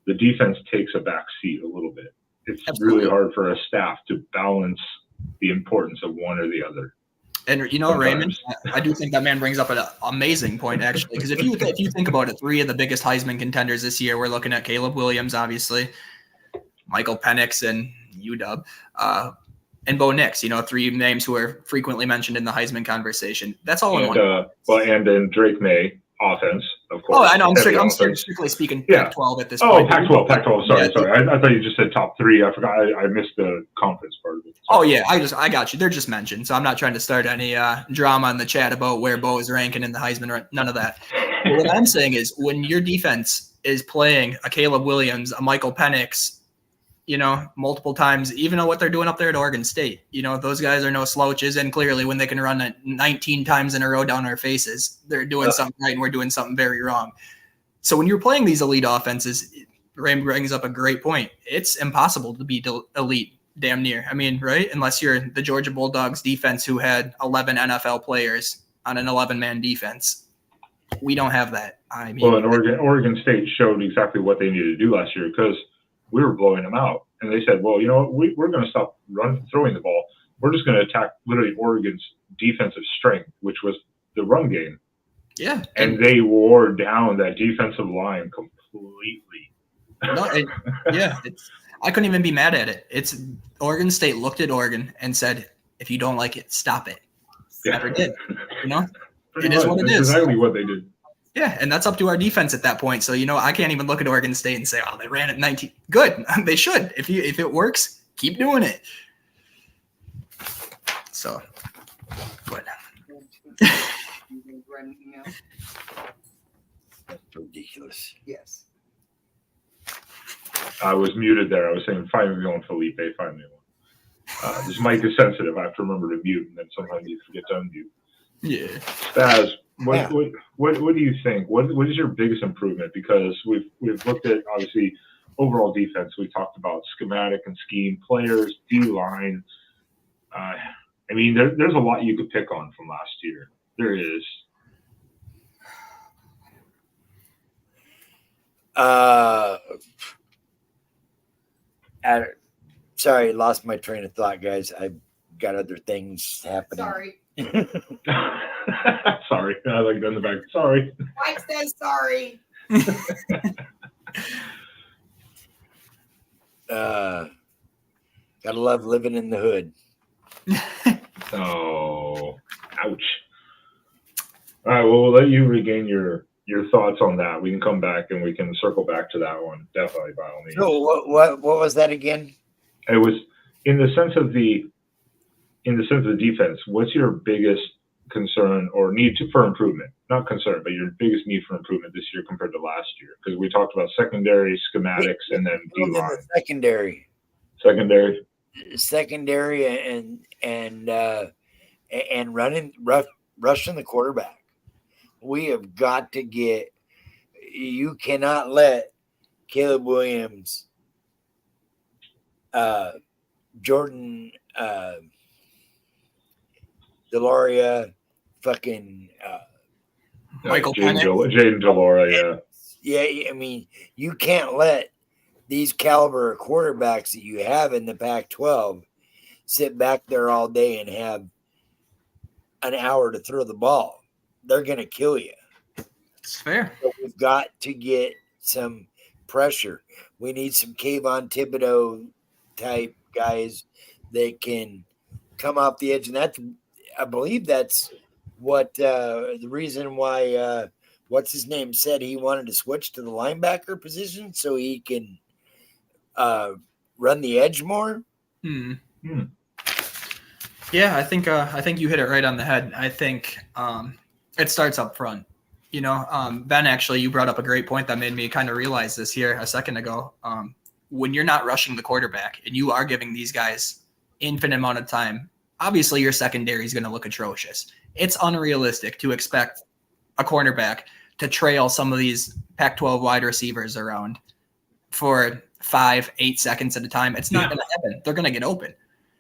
the defense takes a back seat a little bit. It's really hard for a staff to balance the importance of one or the other. And, Raymond, I do think that man brings up an amazing point, actually, because if you think about it, 3 of the biggest Heisman contenders this year, we're looking at Caleb Williams, obviously, Michael Penix, and UW. And Bo Nix, 3 names who are frequently mentioned in the Heisman conversation. That's all in one. And then Drake May, offense, of course. Oh, I know. I'm strictly speaking Pac-12 at this point. Oh, Pac-12. Sorry. I thought you just said top 3. I forgot. I missed the conference part of it. Sorry. Oh, yeah. I got you. They're just mentioned. So I'm not trying to start any drama in the chat about where Bo is ranking in the Heisman. None of that. But what I'm saying is when your defense is playing a Caleb Williams, a Michael Penix, multiple times, even what they're doing up there at Oregon State. Those guys are no slouches, and clearly when they can run it 19 times in a row down our faces, they're doing something right and we're doing something very wrong. So when you're playing these elite offenses, Ray brings up a great point. It's impossible to be elite, damn near. I mean, right? Unless you're the Georgia Bulldogs defense who had 11 NFL players on an 11-man defense. We don't have that. And Oregon State showed exactly what they needed to do last year, because we were blowing them out. And they said, well, we're going to stop throwing the ball. We're just going to attack literally Oregon's defensive strength, which was the run game. Yeah. And they wore down that defensive line completely. I couldn't even be mad at it. It's Oregon State looked at Oregon and said, if you don't like it, stop it. Never did. It is what it is. Exactly what they did. Yeah, and that's up to our defense at that point. So, I can't even look at Oregon State and say, oh, they ran at 19. Good. They should. If it works, keep doing it. So, but. That's ridiculous. Yes. I was muted there. I was saying, find me one, Felipe. Find me one. This mic is sensitive. I have to remember to mute, and then sometimes you forget to unmute. Yeah. Spaz, what do you think? What is your biggest improvement? Because we've looked at, obviously, overall defense. We talked about schematic and scheme, players, D-line. I mean, there's a lot you could pick on from last year. There is. Sorry, lost my train of thought, guys. I've got other things happening. Sorry. Sorry. I like that in the back. Sorry. Mike says sorry. Gotta love living in the hood. Oh, ouch. All right, well, we'll let you regain your thoughts on that. We can come back and we can circle back to that one, definitely, by all means. So what was that again? It was in the sense of the defense. What's your biggest concern or need for improvement? Not concern, but your biggest need for improvement this year compared to last year? Because we talked about secondary, schematics, and then D-line. Secondary, and rushing the quarterback. We have got to get. You cannot let Caleb Williams, Jordan, Deloria, fucking Michael Jaden Delora, yeah. I mean, you can't let these caliber of quarterbacks that you have in the Pac-12 sit back there all day and have an hour to throw the ball. They're going to kill you. It's fair. So we've got to get some pressure. We need some Kayvon Thibodeau type guys that can come off the edge. And I believe that's what the reason why what's his name said he wanted to switch to the linebacker position so he can run the edge more. Yeah, I think you hit it right on the head. I think it starts up front. You know, Ben, actually, you brought up a great point that made me kind of realize this here a second ago. When you're not rushing the quarterback and you are giving these guys infinite amount of time, obviously your secondary is going to look atrocious. It's unrealistic to expect a cornerback to trail some of these Pac-12 wide receivers around for 5-8 seconds at a time. It's not going to happen. They're going to get open.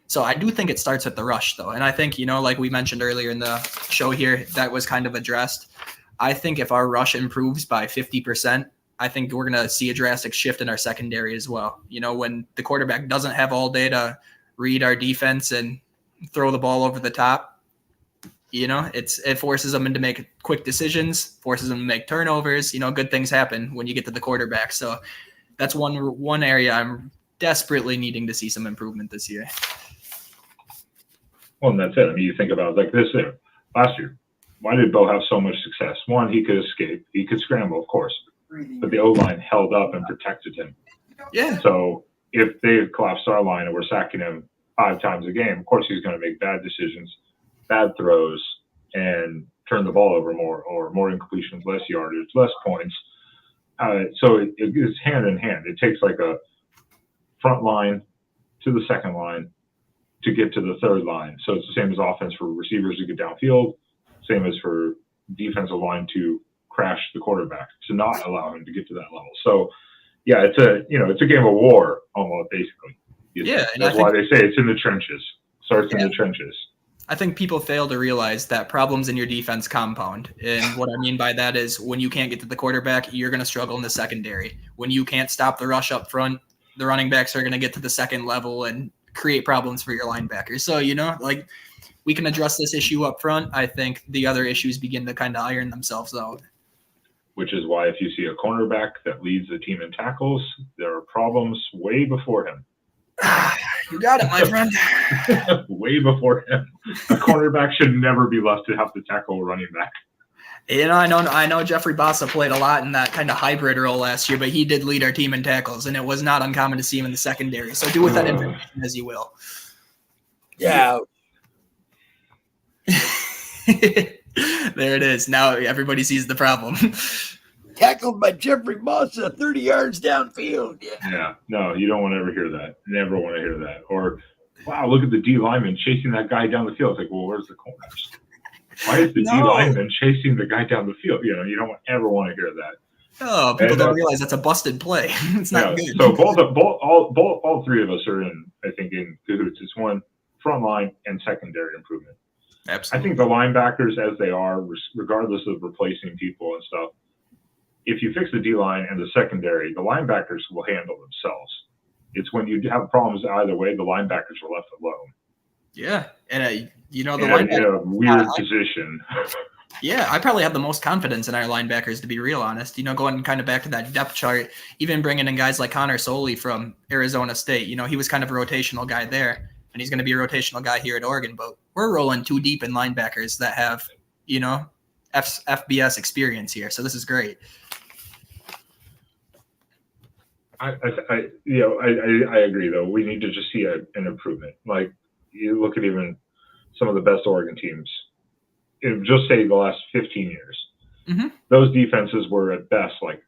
So I do think it starts with the rush, though. And I think, you know, like we mentioned earlier in the show here, that was kind of addressed. I think if our rush improves by 50%, I think we're going to see a drastic shift in our secondary as well. You know, when the quarterback doesn't have all day to read our defense and throw the ball over the top, you know, it forces them to make quick decisions, forces them to make turnovers. You know, good things happen when you get to the quarterback. So that's one area I'm desperately needing to see some improvement this year. Well, and that's it. I mean, you think about it like this there. Last year, why did Bo have so much success? One, he could escape. He could scramble, of course. But the O-line held up and protected him. Yeah. So if they collapsed our line and we're sacking him 5 times a game, of course he's going to make bad decisions, bad throws, and turn the ball over more, or more incompletions, less yardage, less points. So it goes hand in hand. It takes like a front line to the second line to get to the third line. So it's the same as offense for receivers to get downfield, same as for defensive line to crash the quarterback, to not allow him to get to that level. So yeah, it's a game of war almost, basically. That's why they say it's in the trenches. Starts in the trenches. I think people fail to realize that problems in your defense compound. And what I mean by that is when you can't get to the quarterback, you're going to struggle in the secondary. When you can't stop the rush up front, the running backs are going to get to the second level and create problems for your linebackers. So, you know, like we can address this issue up front. I think the other issues begin to kind of iron themselves out. Which is why if you see a cornerback that leads the team in tackles, there are problems way before him. You got it, my friend. Way before him. A cornerback should never be left to have to tackle a running back. You know, I know Jeffrey Bassa played a lot in that kind of hybrid role last year, but he did lead our team in tackles, and it was not uncommon to see him in the secondary. So do with that information as you will. Yeah. There it is. Now everybody sees the problem. Tackled by Jeffrey Bassa 30 yards downfield. Yeah. No, you don't want to ever hear that. Never want to hear that. Or wow, look at the D lineman chasing that guy down the field. It's like, well, where's the corners? Why is the D No. lineman chasing the guy down the field? You know, you don't ever want to hear that. Oh, people don't realize that's a busted play. It's not good. So all three of us are in, I think, in cahoots. It's one, front line and secondary improvement. Absolutely. I think the linebackers, as they are, regardless of replacing people and stuff, if you fix the D line and the secondary, the linebackers will handle themselves. It's when you have problems either way, the linebackers are left alone. Yeah, and the linebackers in a weird position. Yeah, I probably have the most confidence in our linebackers, to be real honest. Going kind of back to that depth chart, even bringing in guys like Connor Soley from Arizona State. He was kind of a rotational guy there, and he's going to be a rotational guy here at Oregon. But we're rolling too deep in linebackers that have, FBS experience here. So this is great. I agree though. We need to just see an improvement. Like you look at even some of the best Oregon teams. Just say the last 15 years, those defenses were at best like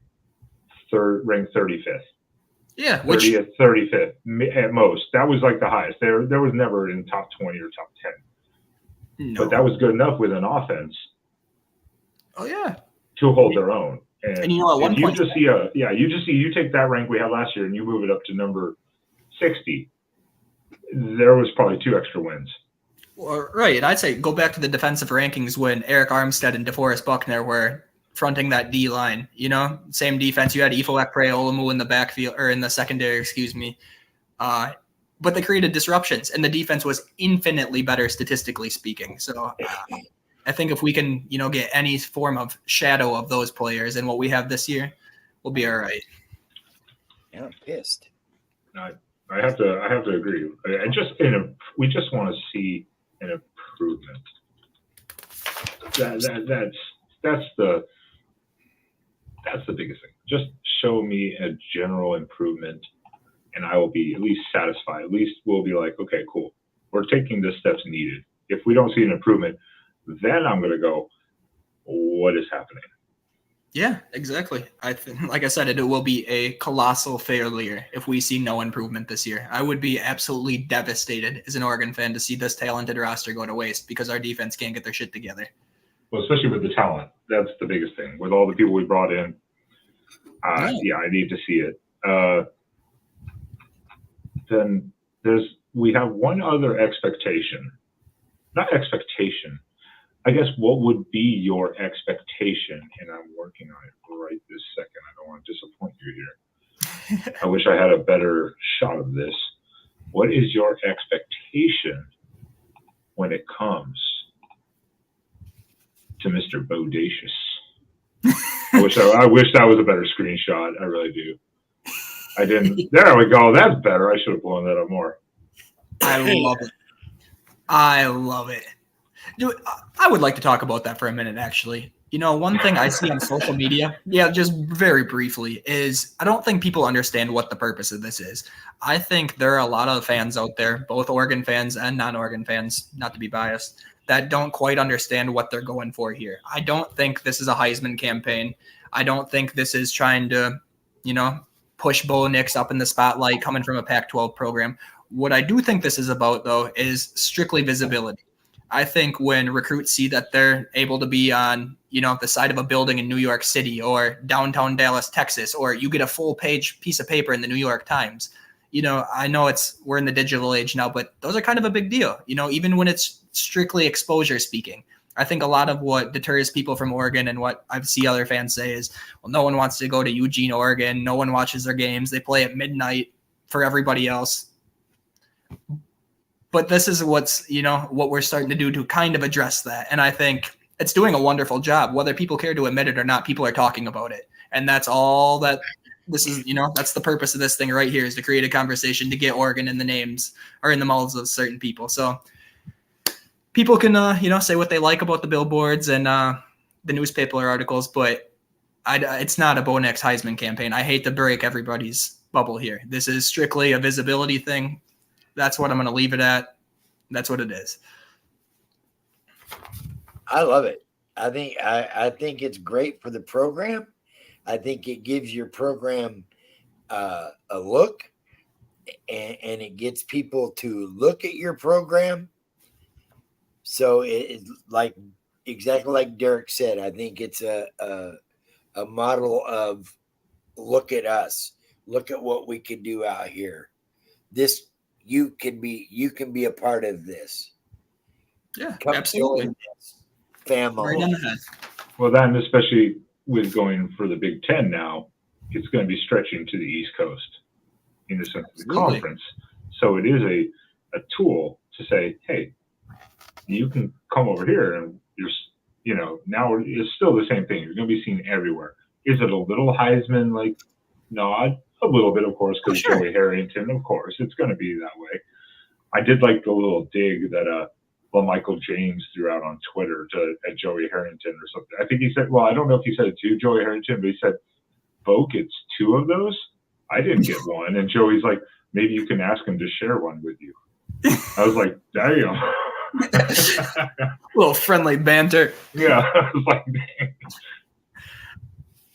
ranked 35th. Yeah, 30th, 35th at most. That was like the highest. There was never in top 20 or top 10. No. But that was good enough with an offense. Oh yeah. To hold their own. And at one point, you take that rank we had last year and you move it up to number 60. There was probably 2 extra wins. Well, right, and I'd say go back to the defensive rankings when Eric Armstead and DeForest Buckner were fronting that D line. Same defense. You had Ifo Ekpe-Olomu in the backfield or in the secondary, excuse me. But they created disruptions, and the defense was infinitely better statistically speaking. So I think if we can, get any form of shadow of those players and what we have this year, we'll be all right. Yeah, I'm pissed. I have to agree. We just want to see an improvement. That's the biggest thing. Just show me a general improvement, and I will be at least satisfied. At least we'll be like, okay, cool. We're taking the steps needed. If we don't see an improvement, then I'm going to go, what is happening? Yeah, exactly. I think, like I said, it will be a colossal failure if we see no improvement this year. I would be absolutely devastated as an Oregon fan to see this talented roster go to waste because our defense can't get their shit together. Well, especially with the talent. That's the biggest thing. With all the people we brought in, I need to see it. Then we have one other expectation. Not expectation. I guess what would be your expectation? And I'm working on it right this second. I don't want to disappoint you here. I wish I had a better shot of this. What is your expectation when it comes to Mr. Bodacious? I wish that was a better screenshot. I really do. I didn't. There we go. That's better. I should have blown that up more. I love it. Dude, I would like to talk about that for a minute, actually. One thing I see on social media, just very briefly, is I don't think people understand what the purpose of this is. I think there are a lot of fans out there, both Oregon fans and non-Oregon fans, not to be biased, that don't quite understand what they're going for here. I don't think this is a Heisman campaign. I don't think this is trying to, push Bo Nix up in the spotlight coming from a Pac-12 program. What I do think this is about, though, is strictly visibility. I think when recruits see that they're able to be on, the side of a building in New York City or downtown Dallas, Texas, or you get a full page piece of paper in the New York Times, I know we're in the digital age now, but those are kind of a big deal, even when it's strictly exposure speaking. I think a lot of what deters people from Oregon and what I see other fans say is, well, no one wants to go to Eugene, Oregon. No one watches their games. They play at midnight for everybody else. But this is what we're starting to do to kind of address that. And I think it's doing a wonderful job. Whether people care to admit it or not, people are talking about it. And that's all that this is, that's the purpose of this thing right here, is to create a conversation to get Oregon in the names or in the mouths of certain people. So people can, say what they like about the billboards and the newspaper articles, but it's not a Bo Nix Heisman campaign. I hate to break everybody's bubble here. This is strictly a visibility thing. That's what I'm going to leave it at. That's what it is. I love it. I think it's great for the program. I think it gives your program a look, and and it gets people to look at your program. So it's like exactly like Derek said. I think it's a model of look at us, look at what we can do out here. This you can be a part of this. Yeah, Come absolutely. join this family. Right on the head. Well, then especially with going for the Big Ten now, it's going to be stretching to the East Coast in the sense of the Absolutely. conference. So it is a tool to say, hey, you can come over here and now it's still the same thing. You're going to be seen everywhere. Is it a little Heisman like nod? A little bit, of course, because Sure. Joey Harrington, of course, it's going to be that way. I did like the little dig that Michael James threw out on Twitter at Joey Harrington or something. I think he said, well, I don't know if he said it to Joey Harrington, but he said, Bo gets 2 of those. I didn't get one. And Joey's like, maybe you can ask him to share one with you. I was like, damn. Little friendly banter. Yeah. I was like, dang.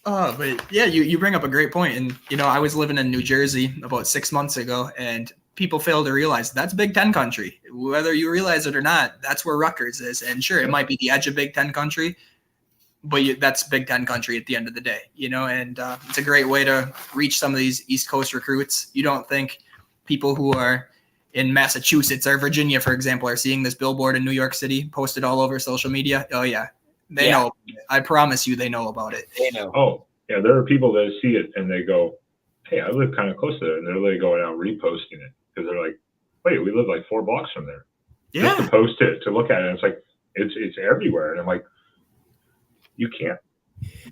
But yeah, you bring up a great point. And, I was living in New Jersey about 6 months ago, and people fail to realize that's Big Ten country. Whether you realize it or not, that's where Rutgers is. And sure, it might be the edge of Big Ten country, but that's Big Ten country at the end of the day, and it's a great way to reach some of these East Coast recruits. You don't think people who are in Massachusetts or Virginia, for example, are seeing this billboard in New York City posted all over social media? Oh, yeah. They know. I promise you they know about it. They know. Oh, yeah, there are people that see it and they go, hey, I live kind of close to it. And they're like going out reposting it because they're like, wait, we live like 4 blocks from there. Yeah. Just to post it, to look at it. And it's like, it's everywhere. And I'm like, you can't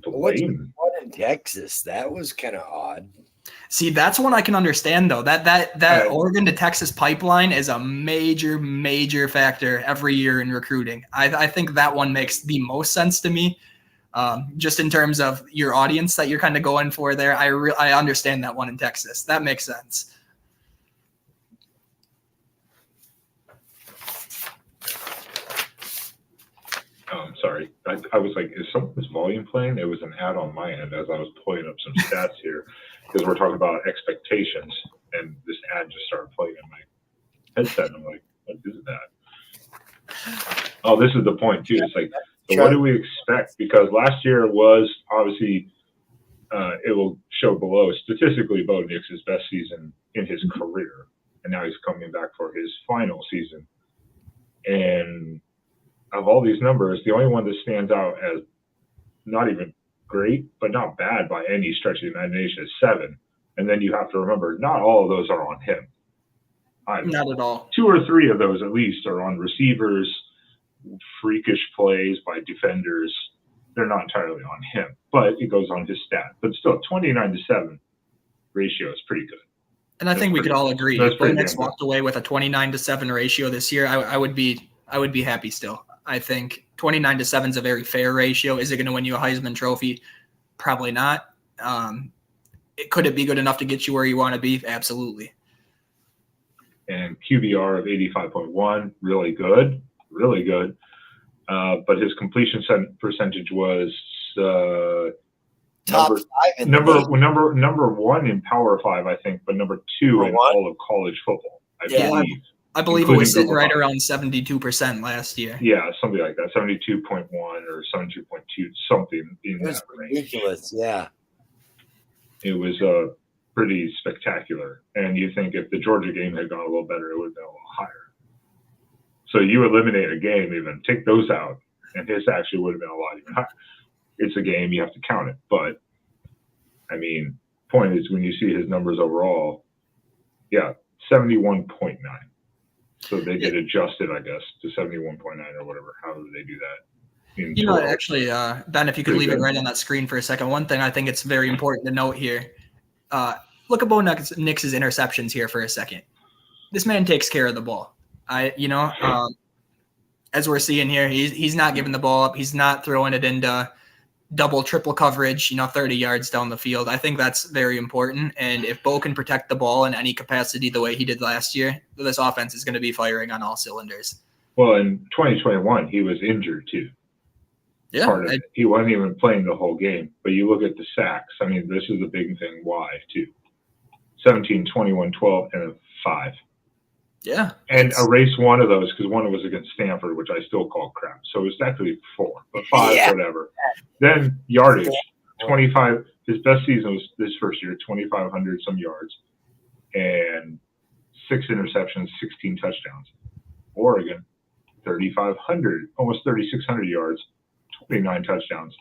blame. What in Texas? That was kind of odd. See, that's one I can understand, though. That Oregon to Texas pipeline is a major, major factor every year in recruiting. I think that one makes the most sense to me, just in terms of your audience that you're kind of going for there. I understand that one in Texas. That makes sense. I'm sorry. I was like, is some of this volume playing? It was an ad on my end as I was pulling up some stats here because we're talking about expectations, and this ad just started playing in my headset. And I'm like, what is that? Oh, this is the point too. It's like, so what do we expect? Because last year was obviously, it will show below statistically Bo Nix's best season in his career, and now he's coming back for his final season. And of all these numbers, the only one that stands out as not even great, but not bad by any stretch of the imagination is 7. And then you have to remember, not all of those are on him. Not at all. 2 or 3 of those at least are on receivers, freakish plays by defenders. They're not entirely on him, but it goes on his stat. But still, 29-7 ratio is pretty good. And I think we could all agree. If Bo Nix walked away with a 29-7 ratio this year, I would be happy still. I think 29-7 is a very fair ratio. Is it going to win you a Heisman Trophy? Probably not. Could it be good enough to get you where you want to be? Absolutely. And QBR of 85.1, really good. But his completion percentage was Top 5 in number 1 in Power 5, I think, but number 2 in all of college football. I believe it was sitting right around 72% last year. Yeah, something like that, 72.1 or 72.2, something in that range. Ridiculous, yeah. It was pretty spectacular. And you think if the Georgia game had gone a little better, it would have been a little higher. So you eliminate a game, even take those out, and his actually would have been a lot even higher. It's a game, you have to count it. But, I mean, point is when you see his numbers overall, 71.9. So they get adjusted, I guess, to 71.9 or whatever. How do they do that? Actually, Ben, if you could leave it right on that screen for a second. One thing I think it's very important to note here. Look at Bo Nix's interceptions here for a second. This man takes care of the ball. As we're seeing here, he's not giving the ball up. He's not throwing it into double, triple coverage, 30 yards down the field. I think that's very important. And if Bo can protect the ball in any capacity the way he did last year, this offense is going to be firing on all cylinders. Well, in 2021, he was injured too. Yeah. He wasn't even playing the whole game. But you look at the sacks. I mean, this is a big thing. Why, too? 17, 21, 12, and a 5. Yeah. And erase one of those because one was against Stanford, which I still call crap. So it's actually 4, but 5, Yeah. whatever. Then yardage, 25. His best season was this first year, 2,500 some yards and 6 interceptions, 16 touchdowns. Oregon, 3,500, almost 3,600 yards, 29 touchdowns,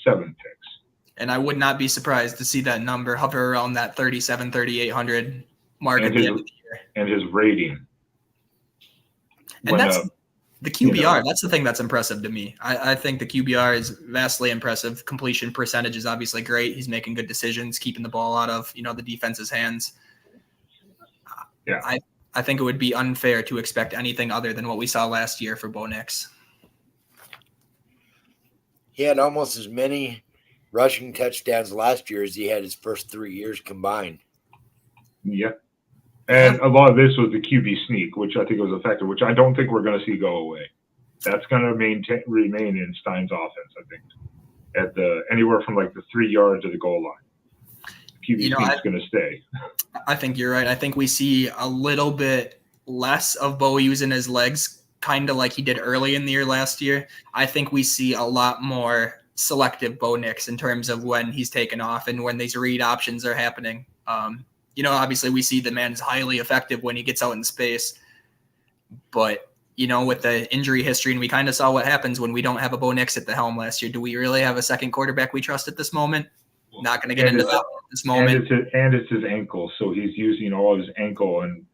7 picks. And I would not be surprised to see that number hover around that 3,800 mark at the end of the year. And his rating. And that's the QBR. That's the thing that's impressive to me. I think the QBR is vastly impressive. Completion percentage is obviously great. He's making good decisions, keeping the ball out of, the defense's hands. Yeah. I think it would be unfair to expect anything other than what we saw last year for Bo Nix. He had almost as many rushing touchdowns last year as he had his first 3 years combined. Yeah. And a lot of this was the QB sneak, which I think was effective, which I don't think we're going to see go away. That's going to remain in Stein's offense, I think, at anywhere from like the 3 yards to the goal line. QB sneak's going to stay. I think you're right. I think we see a little bit less of Bo using his legs, kind of like he did early in the year last year. I think we see a lot more selective Bo Nix in terms of when he's taken off and when these read options are happening. Obviously we see the man's highly effective when he gets out in space, but with the injury history, and we kind of saw what happens when we don't have a Bo Nix at the helm last year. Do we really have a second quarterback we trust at this moment? Not going to get into that at this moment. And it's his ankle, so he's using all of his ankle and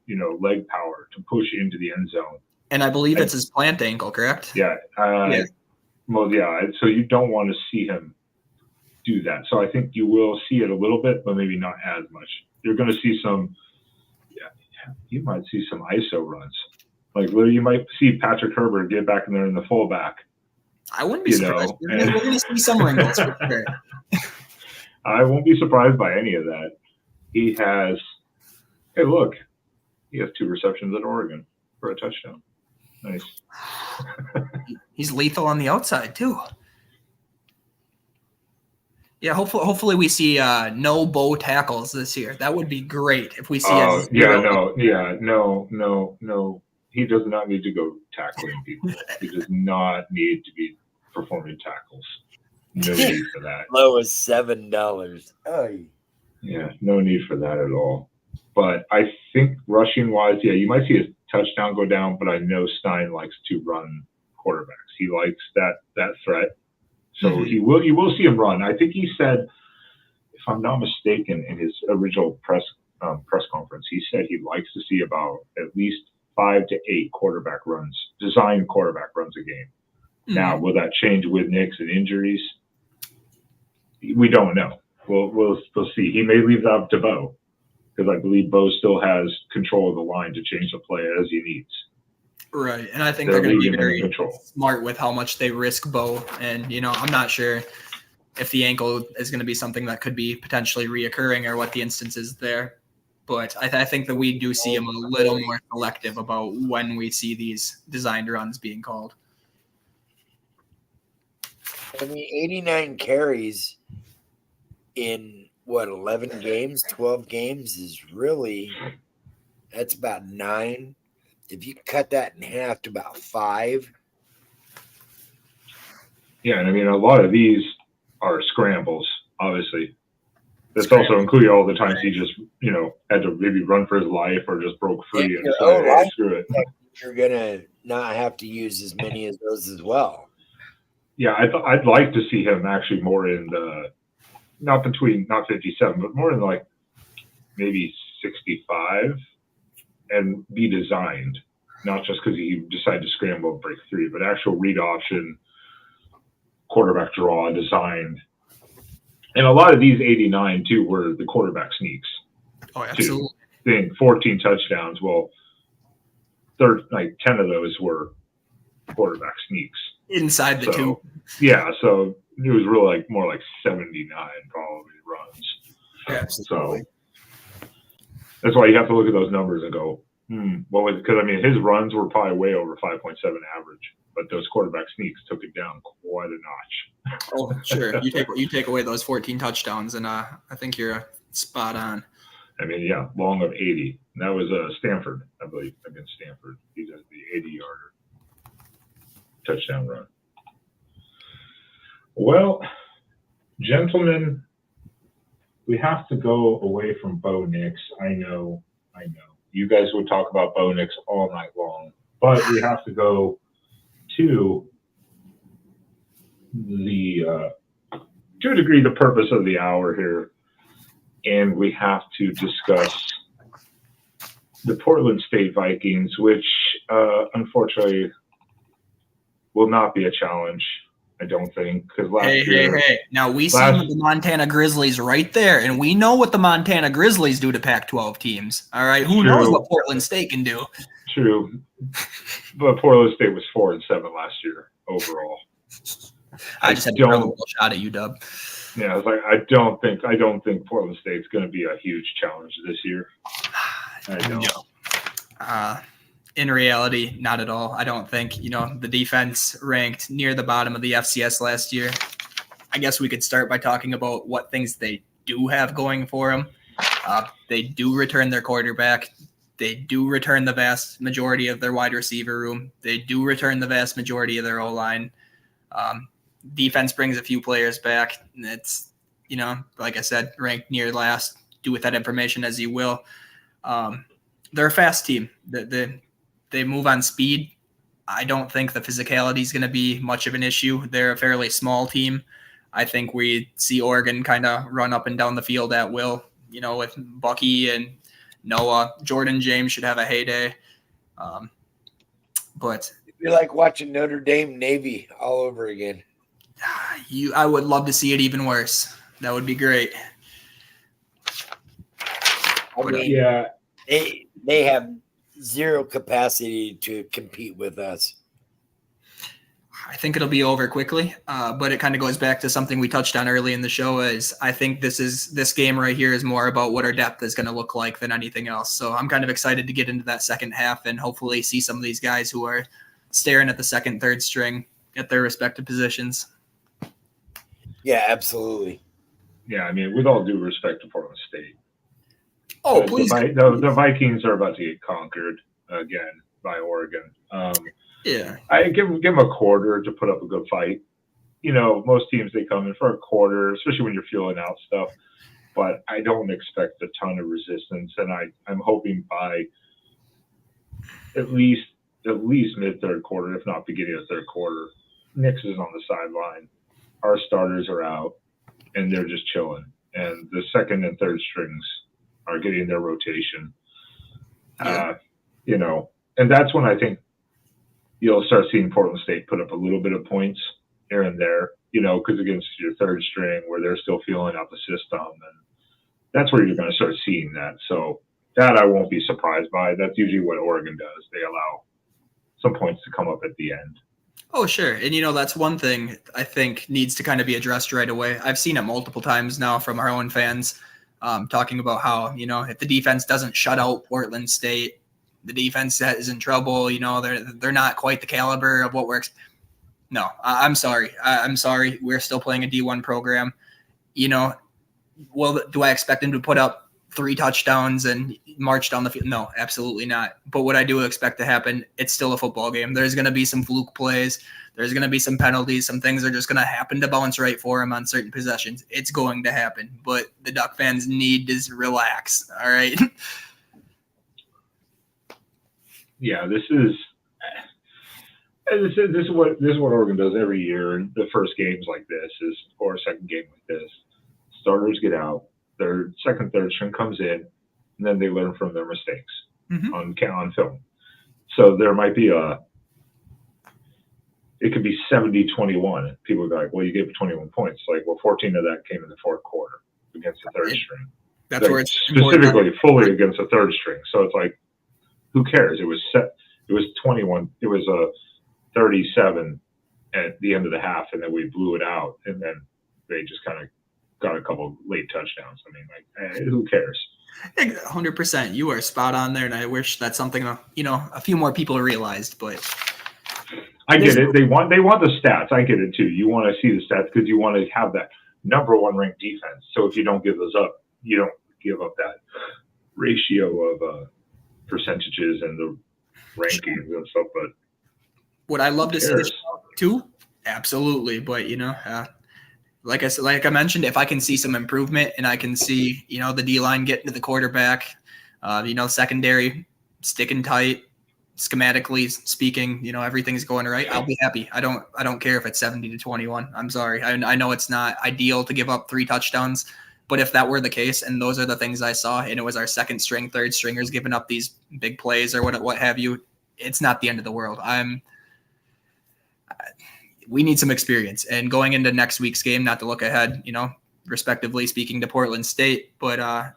leg power to push into the end zone. And I believe it's his plant ankle, correct? Yeah. Well, yeah. So you don't want to see him do that. So I think you will see it a little bit, but maybe not as much. You're going to see some. Yeah, you might see some ISO runs. Like you might see Patrick Herbert get back in there in the fullback. I wouldn't be surprised. We're going to see some wrinkles for sure. I won't be surprised by any of that. He has. Hey, look, he has 2 receptions at Oregon for a touchdown. Nice. He's lethal on the outside too. Yeah, hopefully we see no Bo tackles this year. That would be great if we see no. He does not need to go tackling people. He does not need to be performing tackles. No need for that. Low as $7. Oh. Yeah, no need for that at all. But I think rushing wise, yeah, you might see a touchdown go down, but I know Stein likes to run quarterbacks. He likes that threat. So you will see him run. I think he said, if I'm not mistaken, in his original press conference, he said he likes to see about at least 5 to 8 quarterback runs, designed quarterback runs a game. Now, will that change with Nix and injuries? We don't know. We'll see. He may leave that up to Bo, because I believe Bo still has control of the line to change the play as he needs. Right, and I think they're going to be very smart with how much they risk Bo. And, I'm not sure if the ankle is going to be something that could be potentially reoccurring or what the instance is there. But I think that we do see him a little more selective about when we see these designed runs being called. 89 carries in, 11 games, 12 games is really – that's about 9. If you cut that in half to about 5. Yeah, and a lot of these are scrambles, obviously. That's also including all the times he just, had to maybe run for his life or just broke free and said, hey, screw it. You're going to not have to use as many of those as well. Yeah, I'd like to see him actually more in the, not 57, but more in like maybe 65 and be designed, not just because he decided to scramble and break 3, but actual read option, quarterback draw designed. And a lot of these 89 too were the quarterback sneaks. Oh, absolutely. 14 touchdowns. Well, 10 of those were quarterback sneaks. Inside the 2. Yeah, so it was really more like 79 probably runs. Absolutely. So that's why you have to look at those numbers and go, because his runs were probably way over 5.7 average, but those quarterback sneaks took it down quite a notch. Oh, sure. You take away those 14 touchdowns, and I think you're spot on. I mean, yeah, long of 80. And that was Stanford, I believe, against Stanford. He does the 80-yarder touchdown run. Well, gentlemen, we have to go away from Bo Nix. I know. You guys would talk about Bo Nix all night long. But we have to go to to a degree, the purpose of the hour here. And we have to discuss the Portland State Vikings, which unfortunately will not be a challenge, I don't think. Because last year. Hey. Now, we see the Montana Grizzlies right there, and we know what the Montana Grizzlies do to Pac-12 teams. All right? Who knows what Portland State can do? True. But Portland State was 4-7 last year overall. I just had to throw a little shot at you, Dub. Yeah, I was like, I don't think Portland State's going to be a huge challenge this year. I don't. In reality, not at all. I don't think, the defense ranked near the bottom of the FCS last year. I guess we could start by talking about what things they do have going for them. They do return their quarterback. They do return the vast majority of their wide receiver room. They do return the vast majority of their O-line. Defense brings a few players back. It's, like I said, ranked near last. Do with that information as you will. They're a fast team. They move on speed. I don't think the physicality is going to be much of an issue. They're a fairly small team. I think we see Oregon kind of run up and down the field at will, with Bucky and Noah. Jordan James should have a heyday. But you're like watching Notre Dame Navy all over again. I would love to see it even worse. That would be great. Yeah. They have zero capacity to compete with us. I think it'll be over quickly, but it kind of goes back to something we touched on early in the show. Is I think this game right here is more about what our depth is going to look like than anything else. So I'm kind of excited to get into that second half and hopefully see some of these guys who are staring at the second, third string at their respective positions. Yeah, absolutely. Yeah, I mean, with all due respect to Portland State. Oh, please. The Vikings are about to get conquered again by Oregon. Yeah. I give them a quarter to put up a good fight. Most teams, they come in for a quarter, especially when you're feeling out stuff. But I don't expect a ton of resistance, and I'm hoping by at least mid-third quarter, if not beginning of third quarter, Nix is on the sideline. Our starters are out, and they're just chilling. And the second and third strings are getting their rotation. Yeah. And that's when I think you'll start seeing Portland State put up a little bit of points here and there, because against your third string where they're still feeling out the system, and that's where you're going to start seeing that. So that I won't be surprised by. That's usually what Oregon does. They allow some points to come up at the end. Oh, sure. And, that's one thing I think needs to kind of be addressed right away. I've seen it multiple times now from our own fans talking about how, if the defense doesn't shut out Portland State, the defense is in trouble. They're not quite the caliber of what works. No, I'm sorry. I'm sorry. We're still playing a D1 program. Well, do I expect them to put up 3 touchdowns and march down the field? No, absolutely not. But what I do expect to happen, it's still a football game. There's going to be some fluke plays. There's going to be some penalties. Some things are just going to happen to bounce right for them on certain possessions. It's going to happen. But the Duck fans need to relax. All right. Yeah, this is what Oregon does every year. And the first games like this or a second game like this, starters get out. Their second, third string comes in, and then they learn from their mistakes on film. So there might be it could be 70-21. People would be like, well, you gave 21 points. Like, well, 14 of that came in the fourth quarter against the third string. That's where it's specifically fully against the third string. So it's like, who cares? It was 21. It was a 37 at the end of the half, and then we blew it out, and then they just kind of got a couple late touchdowns. I mean, who cares? 100%. You are spot on there, and I wish that's something a few more people realized. But I get it. They want the stats. I get it too. You want to see the stats because you want to have that number 1 ranked defense. So if you don't give those up, you don't give up that ratio of percentages and the rankings and stuff, but would I love to see this cares? too? Absolutely, but like I said, like I mentioned, if I can see some improvement and I can see the D line getting to the quarterback, secondary sticking tight, schematically speaking, everything's going right, I'll be happy. I don't care if it's 70-21. I'm sorry. I know it's not ideal to give up 3 touchdowns, but if that were the case and those are the things I saw, and it was our second string, third stringers giving up these big plays or what have you, it's not the end of the world. We need some experience. And going into next week's game, not to look ahead, respectively speaking to Portland State, but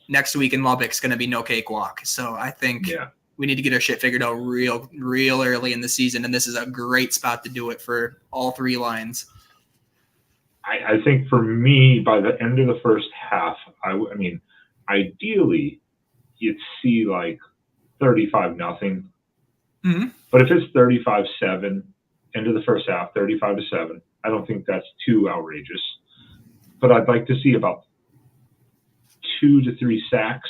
next week in Lubbock's going to be no cakewalk. So I think we need to get our shit figured out real early in the season, and this is a great spot to do it for all 3 lines. I think for me, by the end of the first half, I mean, ideally, you'd see like 35-0. Mm-hmm. But if it's 35-7, end of the first half, 35-7, I don't think that's too outrageous. But I'd like to see about 2 to 3 sacks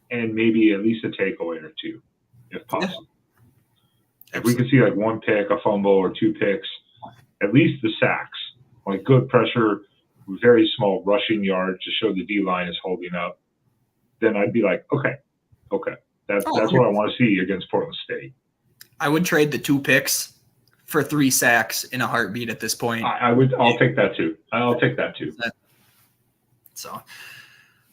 and maybe at least a takeaway or 2, if possible. Yeah. If we could see like 1 pick, a fumble, or 2 picks, at least the sacks, like good pressure, very small rushing yards to show the D line is holding up, then I'd be like, okay, that's what I want to see against Portland State. I would trade the 2 picks for 3 sacks in a heartbeat at this point. I'll take that too. I'll take that too. So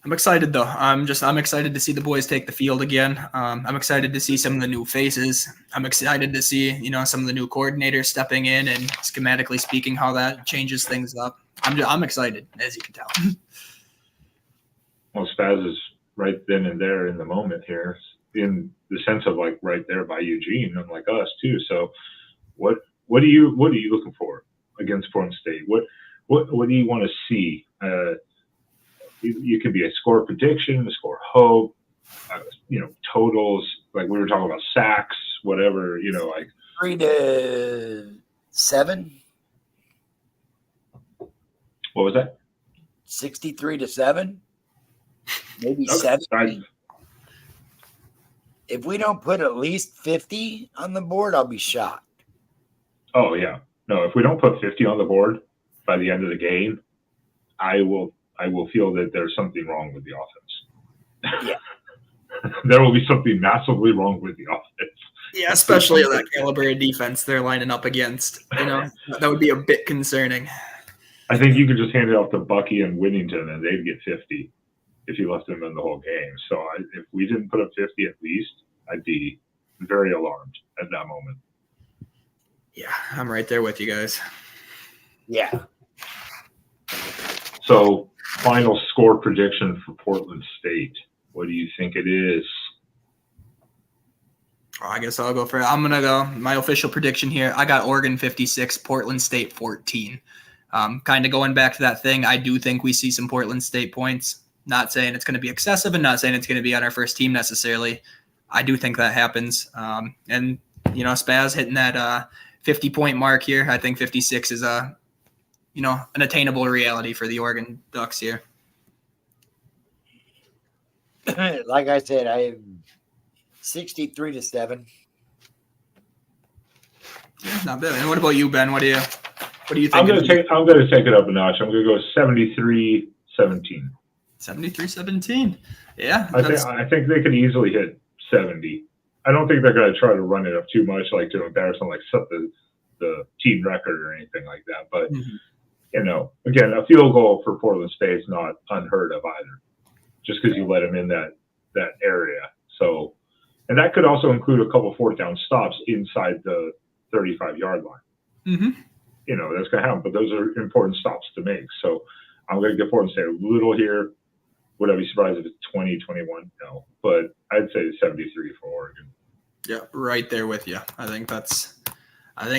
I'm excited though. I'm excited to see the boys take the field again. I'm excited to see some of the new faces. I'm excited to see, some of the new coordinators stepping in and schematically speaking how that changes things up. I'm excited, as you can tell. Well, Spaz is right then and there in the moment here, in the sense of like right there by Eugene, unlike us too. So what are you looking for against Portland State? What do you want to see? You could be a score prediction, a score hope, totals, like we were talking about sacks, whatever, like 3-7. What was that? 63-7. Maybe Okay. 70. If we don't put at least 50 on the board, I'll be shocked. Oh yeah. No, if we don't put 50 on the board by the end of the game, I will feel that there's something wrong with the offense. Yeah. There will be something massively wrong with the offense. Yeah, especially that caliber of defense they're lining up against. That would be a bit concerning. I think you could just hand it off to Bucky and Whittington, and they'd get 50 if you left them in the whole game. So if we didn't put up 50 at least, I'd be very alarmed at that moment. Yeah, I'm right there with you guys. Yeah. So final score prediction for Portland State. What do you think it is? I guess I'll go for it. I'm going to go. My official prediction here, I got Oregon 56, Portland State 14. Kind of going back to that thing, I do think we see some Portland State points. Not saying it's going to be excessive and not saying it's going to be on our first team necessarily. I do think that happens. And Spaz hitting that 50-point mark here. I think 56 is an attainable reality for the Oregon Ducks here. Like I said, I have 63-7. Yeah, not bad. And what about you, Ben? What do you think? I'm gonna take it up a notch. I'm gonna go 73-17. 73-17. Yeah. I think they could easily hit 70. I don't think they're gonna try to run it up too much, like to embarrass them, like set the team record or anything like that. But again, a field goal for Portland State is not unheard of either, just because you let them in that area. So, and that could also include a couple 4th down stops inside the 35-yard line. Mm-hmm. That's going to happen, but those are important stops to make. So I'm going to give Portland State a little here. Would I be surprised if it's 20, 21? No, but I'd say 73 for Oregon. Yeah, right there with you. I think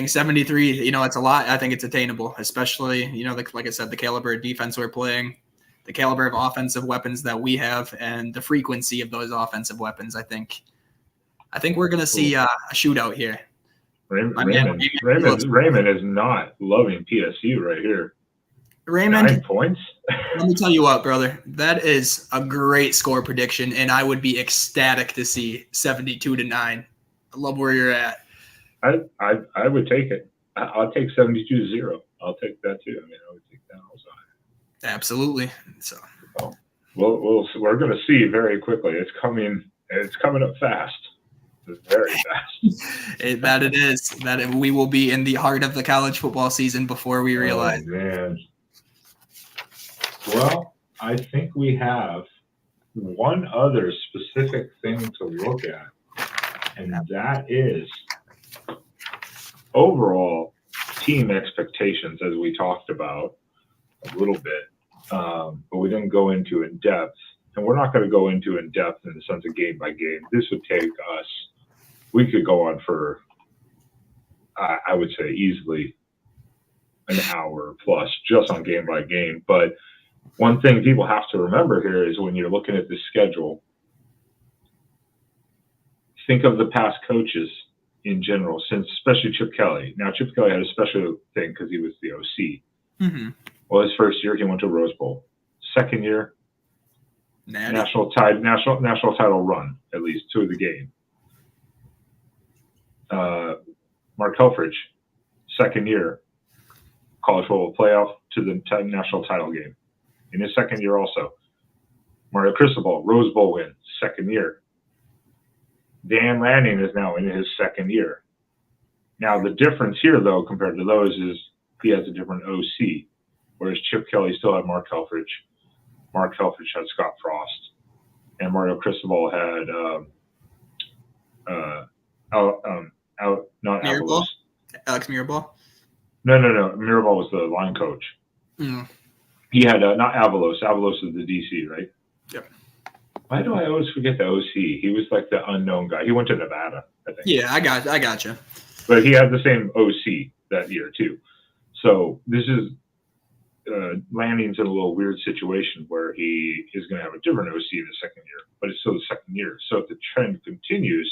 73, it's a lot. I think it's attainable, especially, like I said, the caliber of defense we're playing, the caliber of offensive weapons that we have, and the frequency of those offensive weapons. I think we're going to see a shootout here. Raymond is not loving PSU right here. Raymond, 9 points? let me tell you what, brother. That is a great score prediction, and I would be ecstatic to see 72-9. I love where you're at. I would take it. I'll take 72-0. I'll take that too. I mean, I would take that also. Absolutely. So we're going to see very quickly. It's coming up fast. It's very fast. that it is. That we will be in the heart of the college football season before we realize. Oh, man. Well, I think we have one other specific thing to look at, and that is overall team expectations, as we talked about a little bit, but we didn't go into in depth. And we're not going to go into in depth in the sense of game by game. This would take us, we could go on for, I would say, easily an hour plus just on game by game. But one thing people have to remember here is when you're looking at the schedule, think of the past coaches in general, since especially Chip Kelly. Now, Chip Kelly had a special thing because he was the OC. Mm-hmm. Well, his first year, he went to Rose Bowl. Second year, national title run, at least to the game. Mark Helfrich, second year, college football playoff to the national title game. In his second year also. Mario Cristobal, Rose Bowl win, second year. Dan Lanning is now in his second year. Now, the difference here, though, compared to those is he has a different OC, whereas Chip Kelly still had Mark Helfrich. Mark Helfrich had Scott Frost. And Mario Cristobal had not Mirabal? Avalos. Alex Mirabal? No. Mirabal was the line coach. Mm. He had not Avalos. Avalos is the DC, right? Yep. Why do I always forget the OC? He was like the unknown guy. He went to Nevada, I think. Yeah, I got you. But he had the same OC that year too. So this is Lanning's in a little weird situation where he is going to have a different OC in the second year, but it's still the second year. So if the trend continues,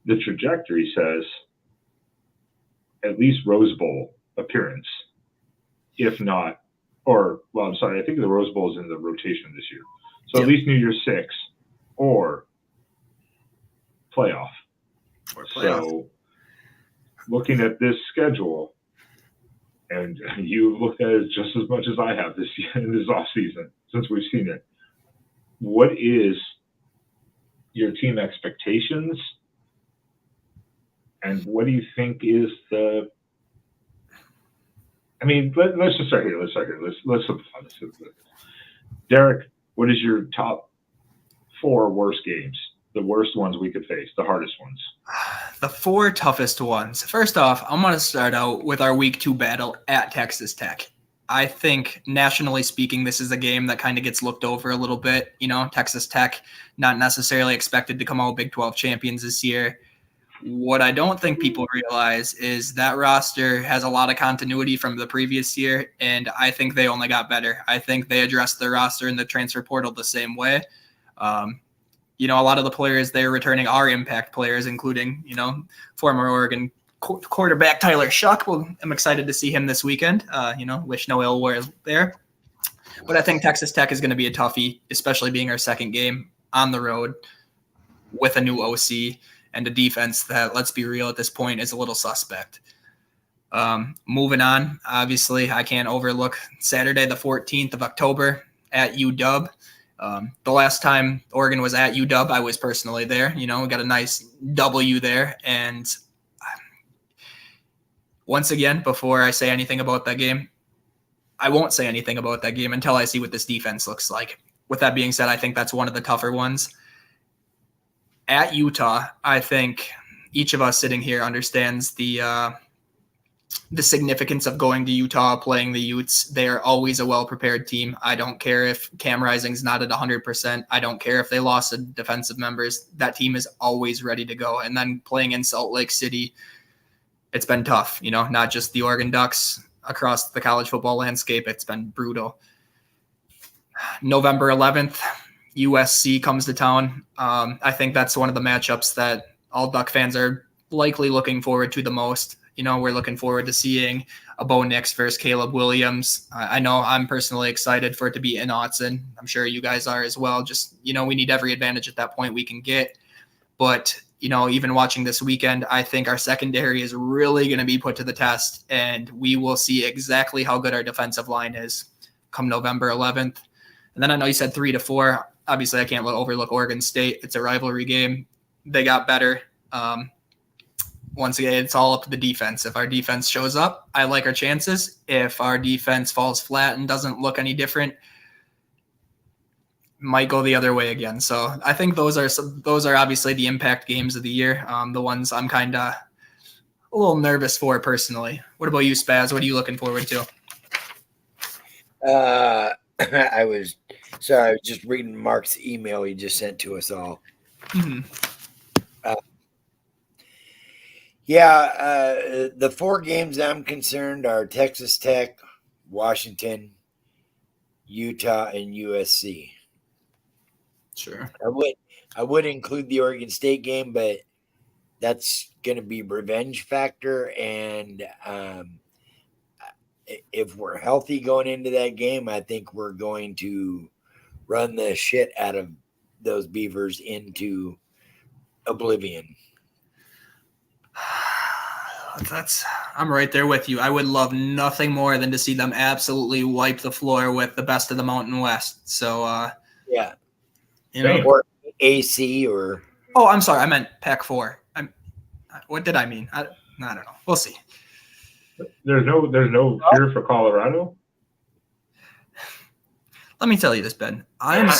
the trajectory says at least Rose Bowl appearance, if not, I think the Rose Bowl is in the rotation this year. So at least New Year's 6 or playoff. So looking at this schedule, and you looked at it just as much as I have this off season since we've seen it. What is your team expectations, and what do you think is the? I mean, let's just start here. Let's simplify this. Derek, what is your top 4 worst games? The worst ones we could face, the hardest ones. The 4 toughest ones. First off, I'm going to start out with our week 2 battle at Texas Tech. I think nationally speaking, this is a game that kind of gets looked over a little bit. You know, Texas Tech not necessarily expected to come out Big 12 champions this year. What I don't think people realize is that roster has a lot of continuity from the previous year, and I think they only got better. I think they addressed their roster in the transfer portal the same way. A lot of the players they're returning are impact players, including, former Oregon quarterback Tyler Shuck. Well, I'm excited to see him this weekend. Wish no ill will there. But I think Texas Tech is going to be a toughie, especially being our second game on the road with a new OC and a defense that, let's be real, at this point is a little suspect. Moving on, obviously, I can't overlook Saturday, the 14th of October at UW. The last time Oregon was at UW, I was personally there. We got a nice W there. And once again, before I say anything about that game, I won't say anything about that game until I see what this defense looks like. With that being said, I think that's one of the tougher ones. At Utah, I think each of us sitting here understands the significance of going to Utah, playing the Utes. They are always a well-prepared team. I don't care if Cam Rising's not at 100%. I don't care if they lost the defensive members. That team is always ready to go. And then playing in Salt Lake City, it's been tough, not just the Oregon Ducks across the college football landscape. It's been brutal. November 11th, USC comes to town. I think that's one of the matchups that all Duck fans are likely looking forward to the most. We're looking forward to seeing a Bo Nix versus Caleb Williams. I know I'm personally excited for it to be in Autzen. I'm sure you guys are as well. Just, we need every advantage at that point we can get. But, even watching this weekend, I think our secondary is really going to be put to the test, and we will see exactly how good our defensive line is come November 11th. And then I know you said 3-4. Obviously, I can't overlook Oregon State. It's a rivalry game. They got better. Once again, it's all up to the defense. If our defense shows up, I like our chances. If our defense falls flat and doesn't look any different, might go the other way again. So I think those are obviously the impact games of the year. The ones I'm kind of a little nervous for personally. What about you, Spaz? What are you looking forward to? I was just reading Mark's email he just sent to us all. Mm-hmm. The 4 games I'm concerned are Texas Tech, Washington, Utah, and USC. Sure. I would include the Oregon State game, but that's going to be revenge factor. And if we're healthy going into that game, I think we're going to run the shit out of those Beavers into oblivion. I'm right there with you. I would love nothing more than to see them absolutely wipe the floor with the best of the Mountain West. So, yeah. Same. Or AC or... Oh, I'm sorry. I meant Pac-4. What did I mean? I don't know. We'll see. There's no fear for Colorado? Let me tell you this, Ben. I'm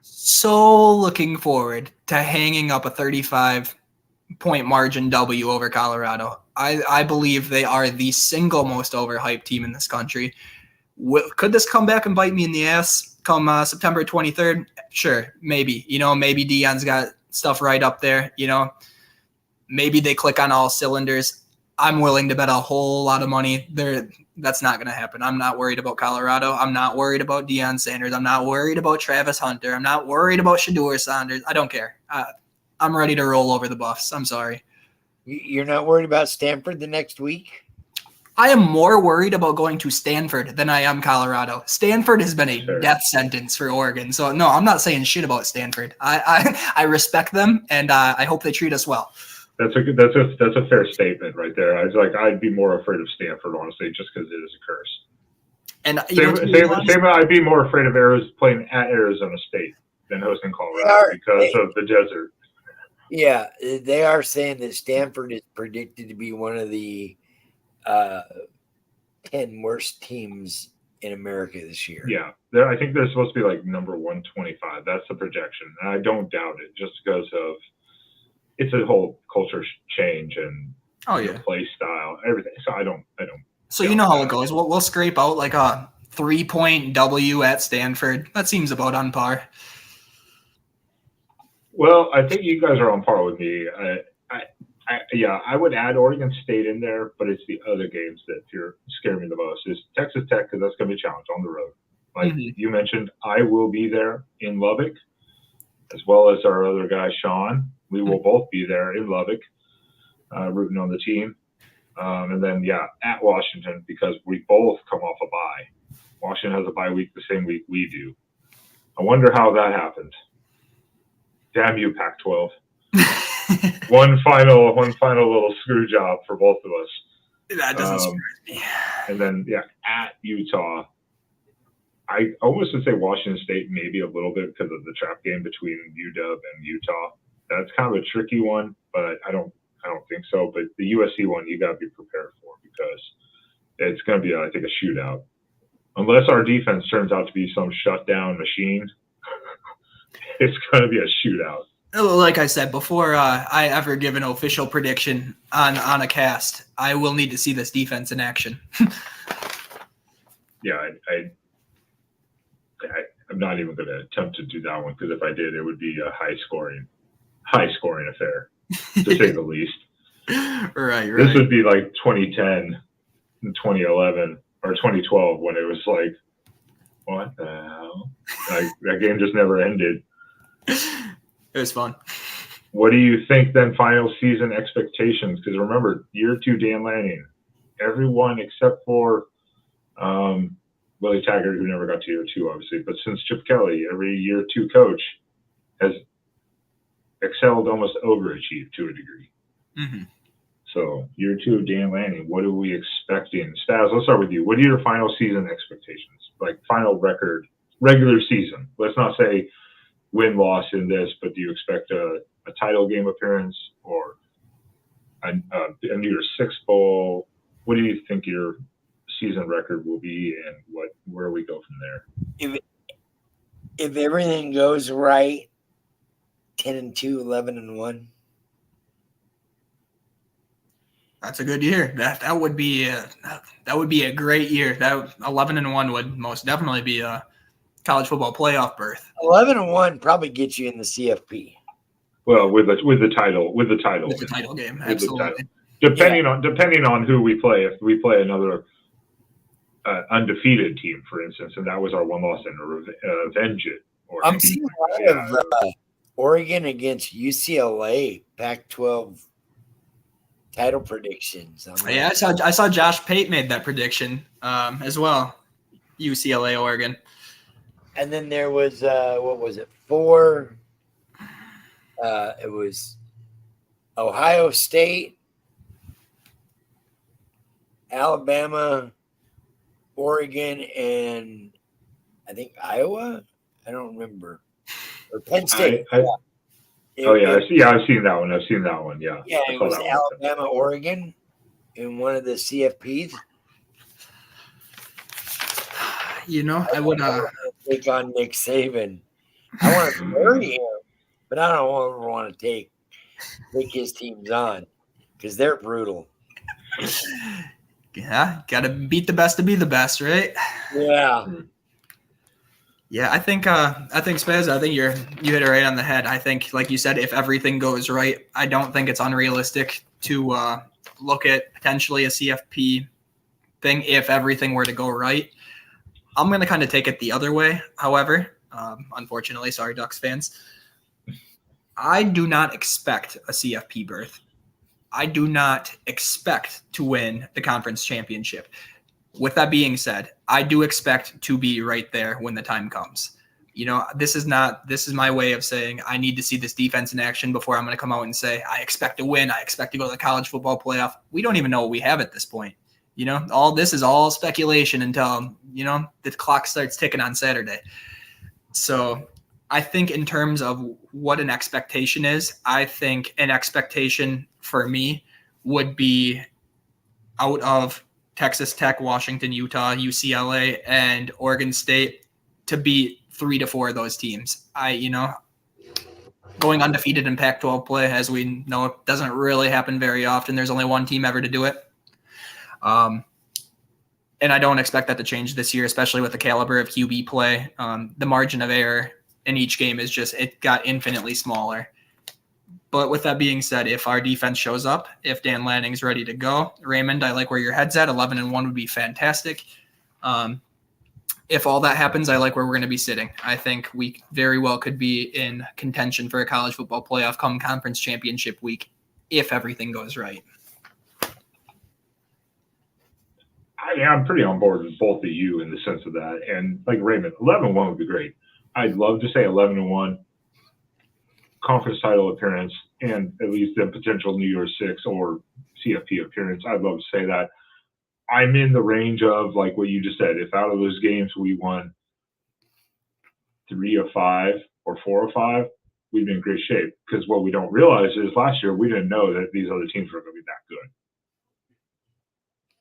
so looking forward to hanging up a 35-point margin W over Colorado. I believe they are the single most overhyped team in this country. Could this come back and bite me in the ass come September 23rd? Sure, maybe. Maybe Deion's got stuff right up there. Maybe they click on all cylinders. I'm willing to bet a whole lot of money there. That's not going to happen. I'm not worried about Colorado. I'm not worried about Deion Sanders. I'm not worried about Travis Hunter. I'm not worried about Shedeur Sanders. I don't care. I'm ready to roll over the Buffs. I'm sorry. You're not worried about Stanford the next week? I am more worried about going to Stanford than I am Colorado. Stanford has been a death sentence for Oregon. So, no, I'm not saying shit about Stanford. I respect them, and I hope they treat us well. That's a fair statement right there. I'd be more afraid of Stanford, honestly, just because it is a curse. And I'd be more afraid of playing at Arizona State than hosting Colorado because of the desert. Yeah, they are saying that Stanford is predicted to be one of the 10 worst teams in America this year. Yeah, I think they're supposed to be like number 125. That's the projection, and I don't doubt it, just because of it's a whole culture change and play style, everything. So I don't. So you know how it goes. We'll scrape out like a 3-point W at Stanford. That seems about on par. Well, I think you guys are on par with me. I would add Oregon State in there, but it's the other games that scare me the most. Is Texas Tech, because that's going to be a challenge on the road. Like you mentioned, I will be there in Lubbock, as well as our other guy, Sean. We will both be there in Lubbock, rooting on the team. And then, at Washington, because we both come off a bye. Washington has a bye week the same week we do. I wonder how that happened. Damn you, Pac-12. one final little screw job for both of us. That doesn't surprise me. And then, at Utah, I almost would say Washington State maybe a little bit because of the trap game between UW and Utah. That's kind of a tricky one, but I don't think so. But the USC one, you got to be prepared for because it's going to be, I think, a shootout. Unless our defense turns out to be some shutdown machine, it's going to be a shootout. Like I said, before I ever give an official prediction on a cast, I will need to see this defense in action. I'm not even going to attempt to do that one because if I did, it would be a high scoring affair, to say the least. Right. This would be like 2010 and 2011 or 2012 when it was like, what the hell? Like, that game just never ended. It was fun. What do you think then? Final season expectations? Because remember, year 2, Dan Lanning, everyone except for Willie Taggart, who never got to year 2, obviously, but since Chip Kelly, every year 2 coach has excelled, almost overachieved to a degree. Mm-hmm. So year 2, Dan Lanning, what are we expecting? Stas, let's start with you. What are your final season expectations? Like final record, regular season. Let's not say win-loss in this, but do you expect a title game appearance or a New Year's Six Bowl? What do you think your season record will be, and where we go from there? If everything goes right, 10-2, 11-1. That's a good year. That would be a great year. That 11-1 would most definitely be a college football playoff berth. 11-1 probably gets you in the CFP. Well, with the title With the title game, absolutely. Depending on who we play. If we play another undefeated team, for instance, and that was our one loss, and avenge it. Or I'm seeing a lot of Oregon against UCLA Pac-12 title predictions. I saw Josh Pate made that prediction as well. UCLA, Oregon. And then there was what was it? 4. It was Ohio State, Alabama, Oregon, and I think Iowa. I don't remember. Or Penn State. I've seen that one. Yeah. Yeah, it was Alabama, Oregon in one of the CFPs. I would take on Nick Saban. I want to bury him, but I don't ever want to take his teams on because they're brutal. Yeah, got to beat the best to be the best, right? Yeah. Yeah, I think Spaz, I think you hit it right on the head. I think, like you said, if everything goes right, I don't think it's unrealistic to look at potentially a CFP thing if everything were to go right. I'm going to kind of take it the other way, however, unfortunately, sorry, Ducks fans. I do not expect a CFP berth. I do not expect to win the conference championship. With that being said, I do expect to be right there when the time comes. This is my way of saying I need to see this defense in action before I'm going to come out and say, I expect to win. I expect to go to the college football playoff. We don't even know what we have at this point. All this is all speculation until, the clock starts ticking on Saturday. So I think in terms of what an expectation is, I think an expectation for me would be out of Texas Tech, Washington, Utah, UCLA, and Oregon State to beat 3 to 4 of those teams. Going undefeated in Pac-12 play, as we know, it doesn't really happen very often. There's only one team ever to do it. And I don't expect that to change this year, especially with the caliber of QB play. The margin of error in each game it got infinitely smaller. But with that being said, if our defense shows up, if Dan Lanning's ready to go, Raymond, I like where your head's at. 11-1 would be fantastic. If all that happens, I like where we're going to be sitting. I think we very well could be in contention for a college football playoff come conference championship week if everything goes right. I'm pretty on board with both of you in the sense of that. And like Raymond, 11-1 would be great. I'd love to say 11-1. Conference title appearance and at least the potential New Year's Six or CFP appearance. I'd love to say that. I'm in the range of like what you just said. If out of those games we won 3 of 5 or 4 of 5, we'd be in great shape. Because what we don't realize is last year we didn't know that these other teams were going to be that good.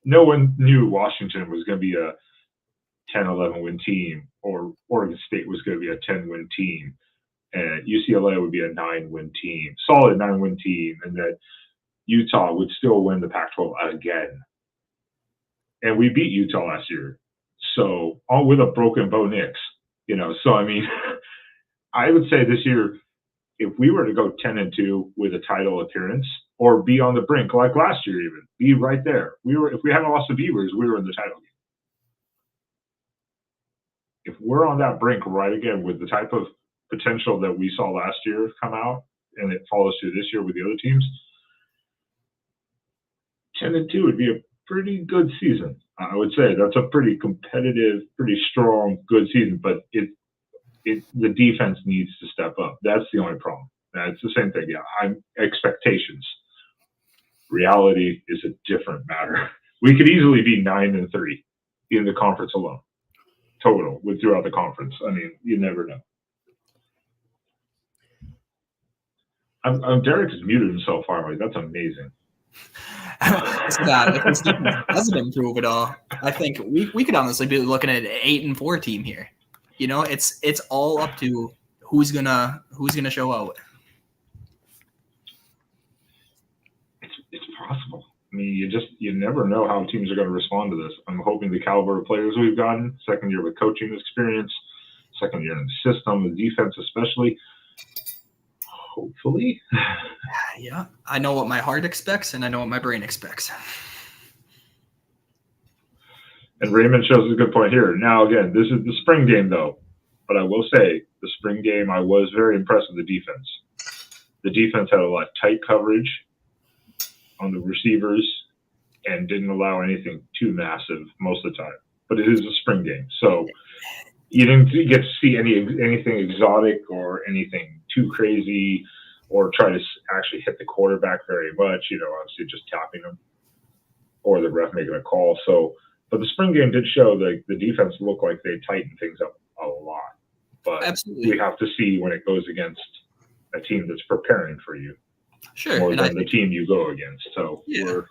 No one knew Washington was going to be a 10-11 win team or Oregon State was going to be a 10-win team. And UCLA would be a 9-win team, solid 9-win team, and that Utah would still win the Pac-12 again. And we beat Utah last year, so all with a broken Bo Nix, So I mean, I would say this year, if we were to go 10-2 with a title appearance, or be on the brink like last year, even be right there. If we hadn't lost the Beavers, we were in the title game. If we're on that brink right again with the type of potential that we saw last year come out, and it follows through this year with the other teams, 10-2 would be a pretty good season. I would say that's a pretty competitive, pretty strong, good season. But the defense needs to step up. That's the only problem. It's the same thing. Yeah, expectations. Reality is a different matter. We could easily be 9-3 in the conference alone, total throughout the conference. I mean, you never know. Derek has muted himself finally. That's amazing. If this defense doesn't improve at all, I think we could honestly be looking at an 8-4 team here. You know, it's all up to who's gonna show out. It's possible. I mean, you never know how teams are going to respond to this. I'm hoping the caliber of players we've gotten, second year with coaching experience, second year in the system, the defense especially. Hopefully. Yeah, I know what my heart expects, and I know what my brain expects. And Raymond shows a good point here. Now, again, this is the spring game, though. But I will say, the spring game, I was very impressed with the defense. The defense had a lot of tight coverage on the receivers and didn't allow anything too massive most of the time. But it is a spring game, so you didn't get to see anything exotic or anything too crazy or try to actually hit the quarterback very much, obviously just tapping them or the ref making a call. So, but the spring game did show that the defense looked like they tightened things up a lot. But absolutely, we have to see when it goes against a team that's preparing for you. Sure. More than the team you go against. So yeah.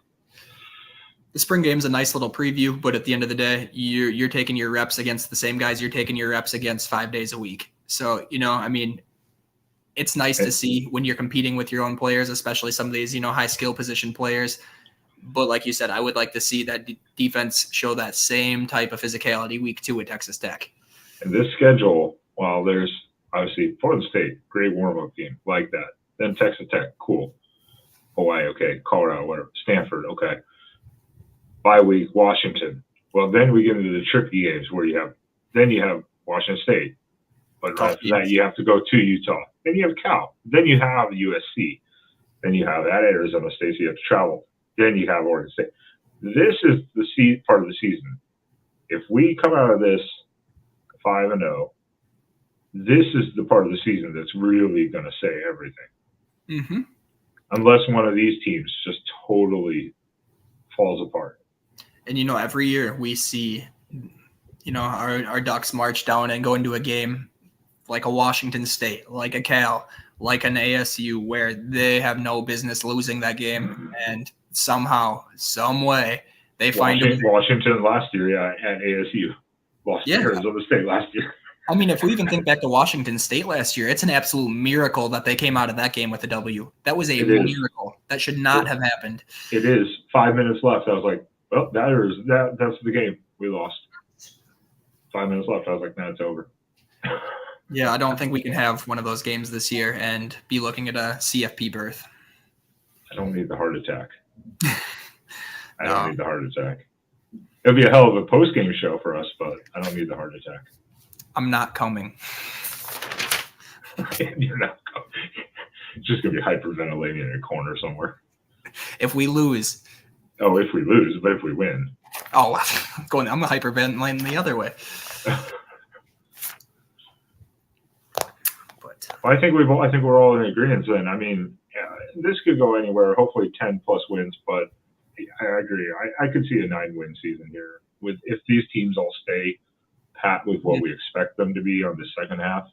The spring game's a nice little preview, but at the end of the day, you're taking your reps against the same guys you're taking your reps against 5 days a week. So, I mean, it's nice to see when you're competing with your own players, especially some of these, high skill position players. But like you said, I would like to see that defense show that same type of physicality week 2 at Texas Tech. And this schedule, while there's obviously Florida State, great warm-up game, like that. Then Texas Tech, cool. Hawaii, okay. Colorado, whatever. Stanford, okay. Bye week, Washington. Well, then we get into the tricky games where you have Washington State. But after that, you have to go to Utah. Then you have Cal. Then you have USC. Then you have at Arizona State, so you have to travel. Then you have Oregon State. This is the part of the season. If we come out of this 5-0, this is the part of the season that's really going to say everything. Mm-hmm. Unless one of these teams just totally falls apart. And, every year we see, our Ducks march down and go into a game like a Washington State, like a Cal, like an ASU, where they have no business losing that game. And somehow, some way, they find Washington last year, at ASU. Lost to Arizona State last year. I mean, if we even think back to Washington State last year, it's an absolute miracle that they came out of that game with a W. That was a miracle. That should not have happened. It is. 5 minutes left. I was like, well, that's the game. We lost. 5 minutes left. I was like, nah, it's over. Yeah, I don't think we can have one of those games this year and be looking at a CFP berth. I don't need the heart attack. I don't need the heart attack. It'll be a hell of a post-game show for us, but I don't need the heart attack. I'm not coming. You're not coming. It's just going to be hyperventilating in a corner somewhere. If we lose. Oh, if we lose, but if we win. Oh, I'm hyperventilating the other way. I think we're all in agreement then. I mean, this could go anywhere. Hopefully 10+ wins, but I agree. I could see a 9-win season here if these teams all stay pat with what we expect them to be on the second half,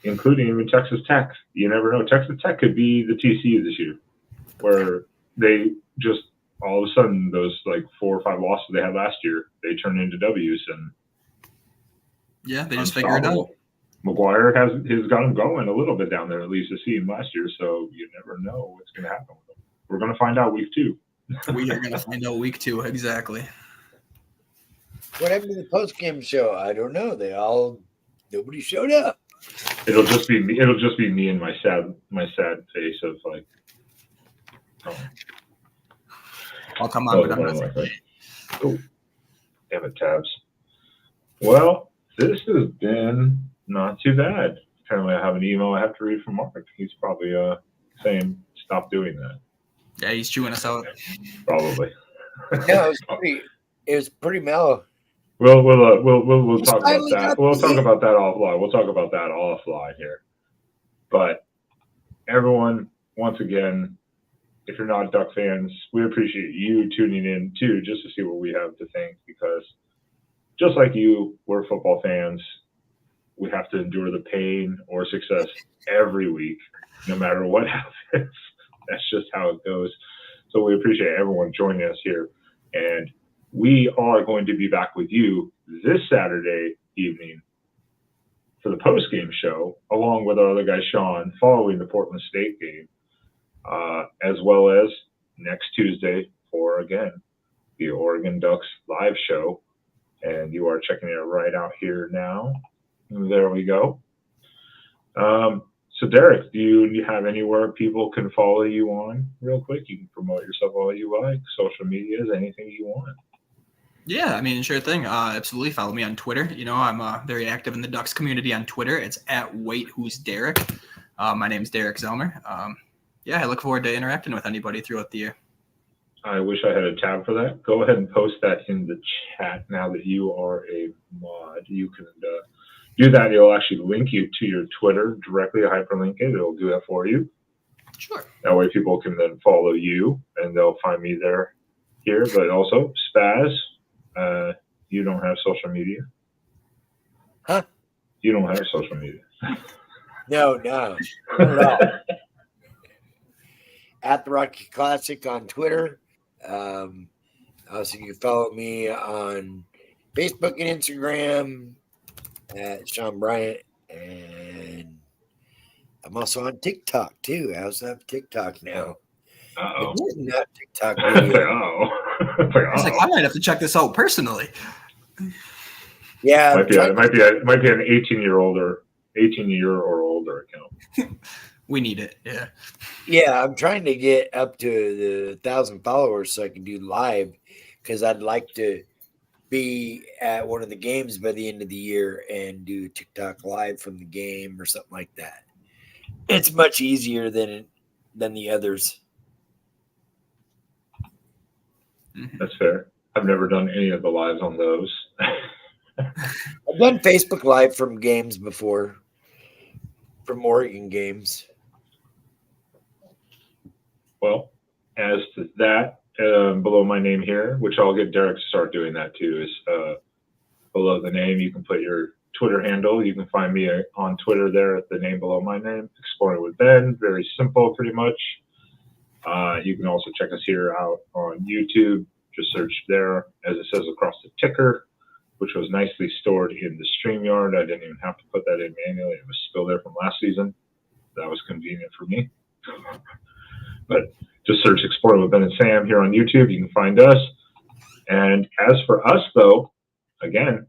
including even Texas Tech. You never know. Texas Tech could be the TCU this year, where they just all of a sudden those like 4 or 5 losses they had last year, they turn into W's and they just figure it out. McGuire has got him going a little bit down there, at least to see him last year. So you never know what's going to happen with him. We're going to find out week 2. We are going to find out week 2, exactly. What happened to the post-game show? I don't know. Nobody showed up. It'll just be me. It'll just be me and my sad face of like. Oh. I'll come on, but I'm not. Oh, damn it, tabs. Well, this has been not too bad. apparently I have an email I have to read from Mark. He's probably saying stop doing that. Yeah, he's chewing us out. Probably. No, it was pretty mellow. We'll talk about finally that. got We'll the talk heat. about that offline. We'll talk about that offline here. But everyone, once again, if you're not Duck fans, we appreciate you tuning in too, just to see what we have to think, because just like you, we're football fans. We have to endure the pain or success every week, no matter what happens. That's just how it goes. So we appreciate everyone joining us here. And we are going to be back with you this Saturday evening for the post-game show, along with our other guy, Sean, following the Portland State game, as well as next Tuesday for, again, the Oregon Ducks live show. And you are checking it right out here now. There we go. So, Derek, do you have anywhere people can follow you on real quick? You can promote yourself all you like, social medias, anything you want. Yeah, I mean, sure thing. Absolutely. Follow me on Twitter. You know, I'm very active in the Ducks community on Twitter. It's at Wait Who's Derek. My name's Derek Zelmer. Yeah, I look forward to interacting with anybody throughout the year. I wish I had a tab for that. Go ahead and post that in the chat now that you are a mod. You can do that. It'll actually link you to your Twitter directly, hyperlink it. It'll do that for you. Sure. That way people can then follow you, and they'll find me there here. But also, Spaz, you don't have social media? Huh? You don't have social media. No, not at all. At the Rocky Classic on Twitter. Also, you can follow me on Facebook and Instagram at Sean Bryant, and I'm also on TikTok too. I also have TikTok now. Uh-oh. Not TikTok video. I was like, I might have to check this out personally. Yeah, It might be an 18-year-old or 18-year or older account. We need it. Yeah. Yeah, I'm trying to get up to the 1,000 followers so I can do live, because I'd like to be at one of the games by the end of the year and do TikTok live from the game or something like that. It's much easier than the others. That's fair. I've never done any of the lives on those. I've done Facebook Live from games before, from Oregon games. Well, as to that, below my name here, which I'll get Derek to start doing that too, is below the name, you can put your Twitter handle. You can find me on Twitter there at the name below my name, Exploring with Ben. Very simple, pretty much. You can also check us here out on YouTube. Just search there, as it says across the ticker, which was nicely stored in the StreamYard. I didn't even have to put that in manually. It was still there from last season. That was convenient for me. But just search Exploring with Ben and Sam here on YouTube. You can find us. And as for us, though, again,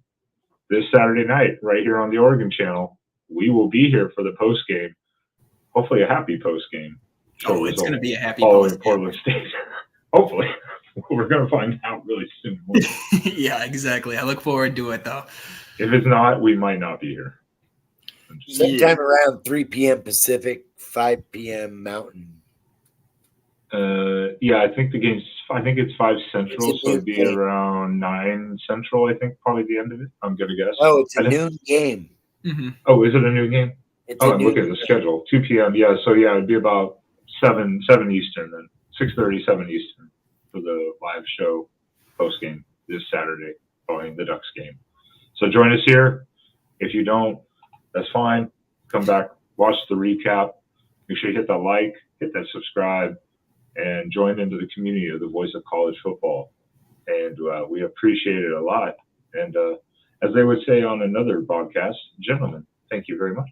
this Saturday night, right here on the Oregon channel, we will be here for the post game. Hopefully, a happy post game. Oh, it's going to be a happy following post-game. Portland State. Hopefully, we're going to find out really soon. Yeah, exactly. I look forward to it, though. If it's not, we might not be here. Sometime around 3 p.m. Pacific, 5 p.m. Mountain. Yeah, I think it's 5 Central, so it'd be game. around 9 Central, I think, probably the end of it. I'm going to guess. Oh, it's a noon game. Mm-hmm. Oh, is it a new game? I'm looking at the schedule. 2 p.m. Yeah, so yeah, it'd be about 7 Eastern then. 6:30, 7 Eastern for the live show post game this Saturday following the Ducks game. So join us here. If you don't, that's fine. Come back, watch the recap. Make sure you hit that like, hit that subscribe, and join into the community of the Voice of College Football. And we appreciate it a lot. And as they would say on another podcast, gentlemen, thank you very much.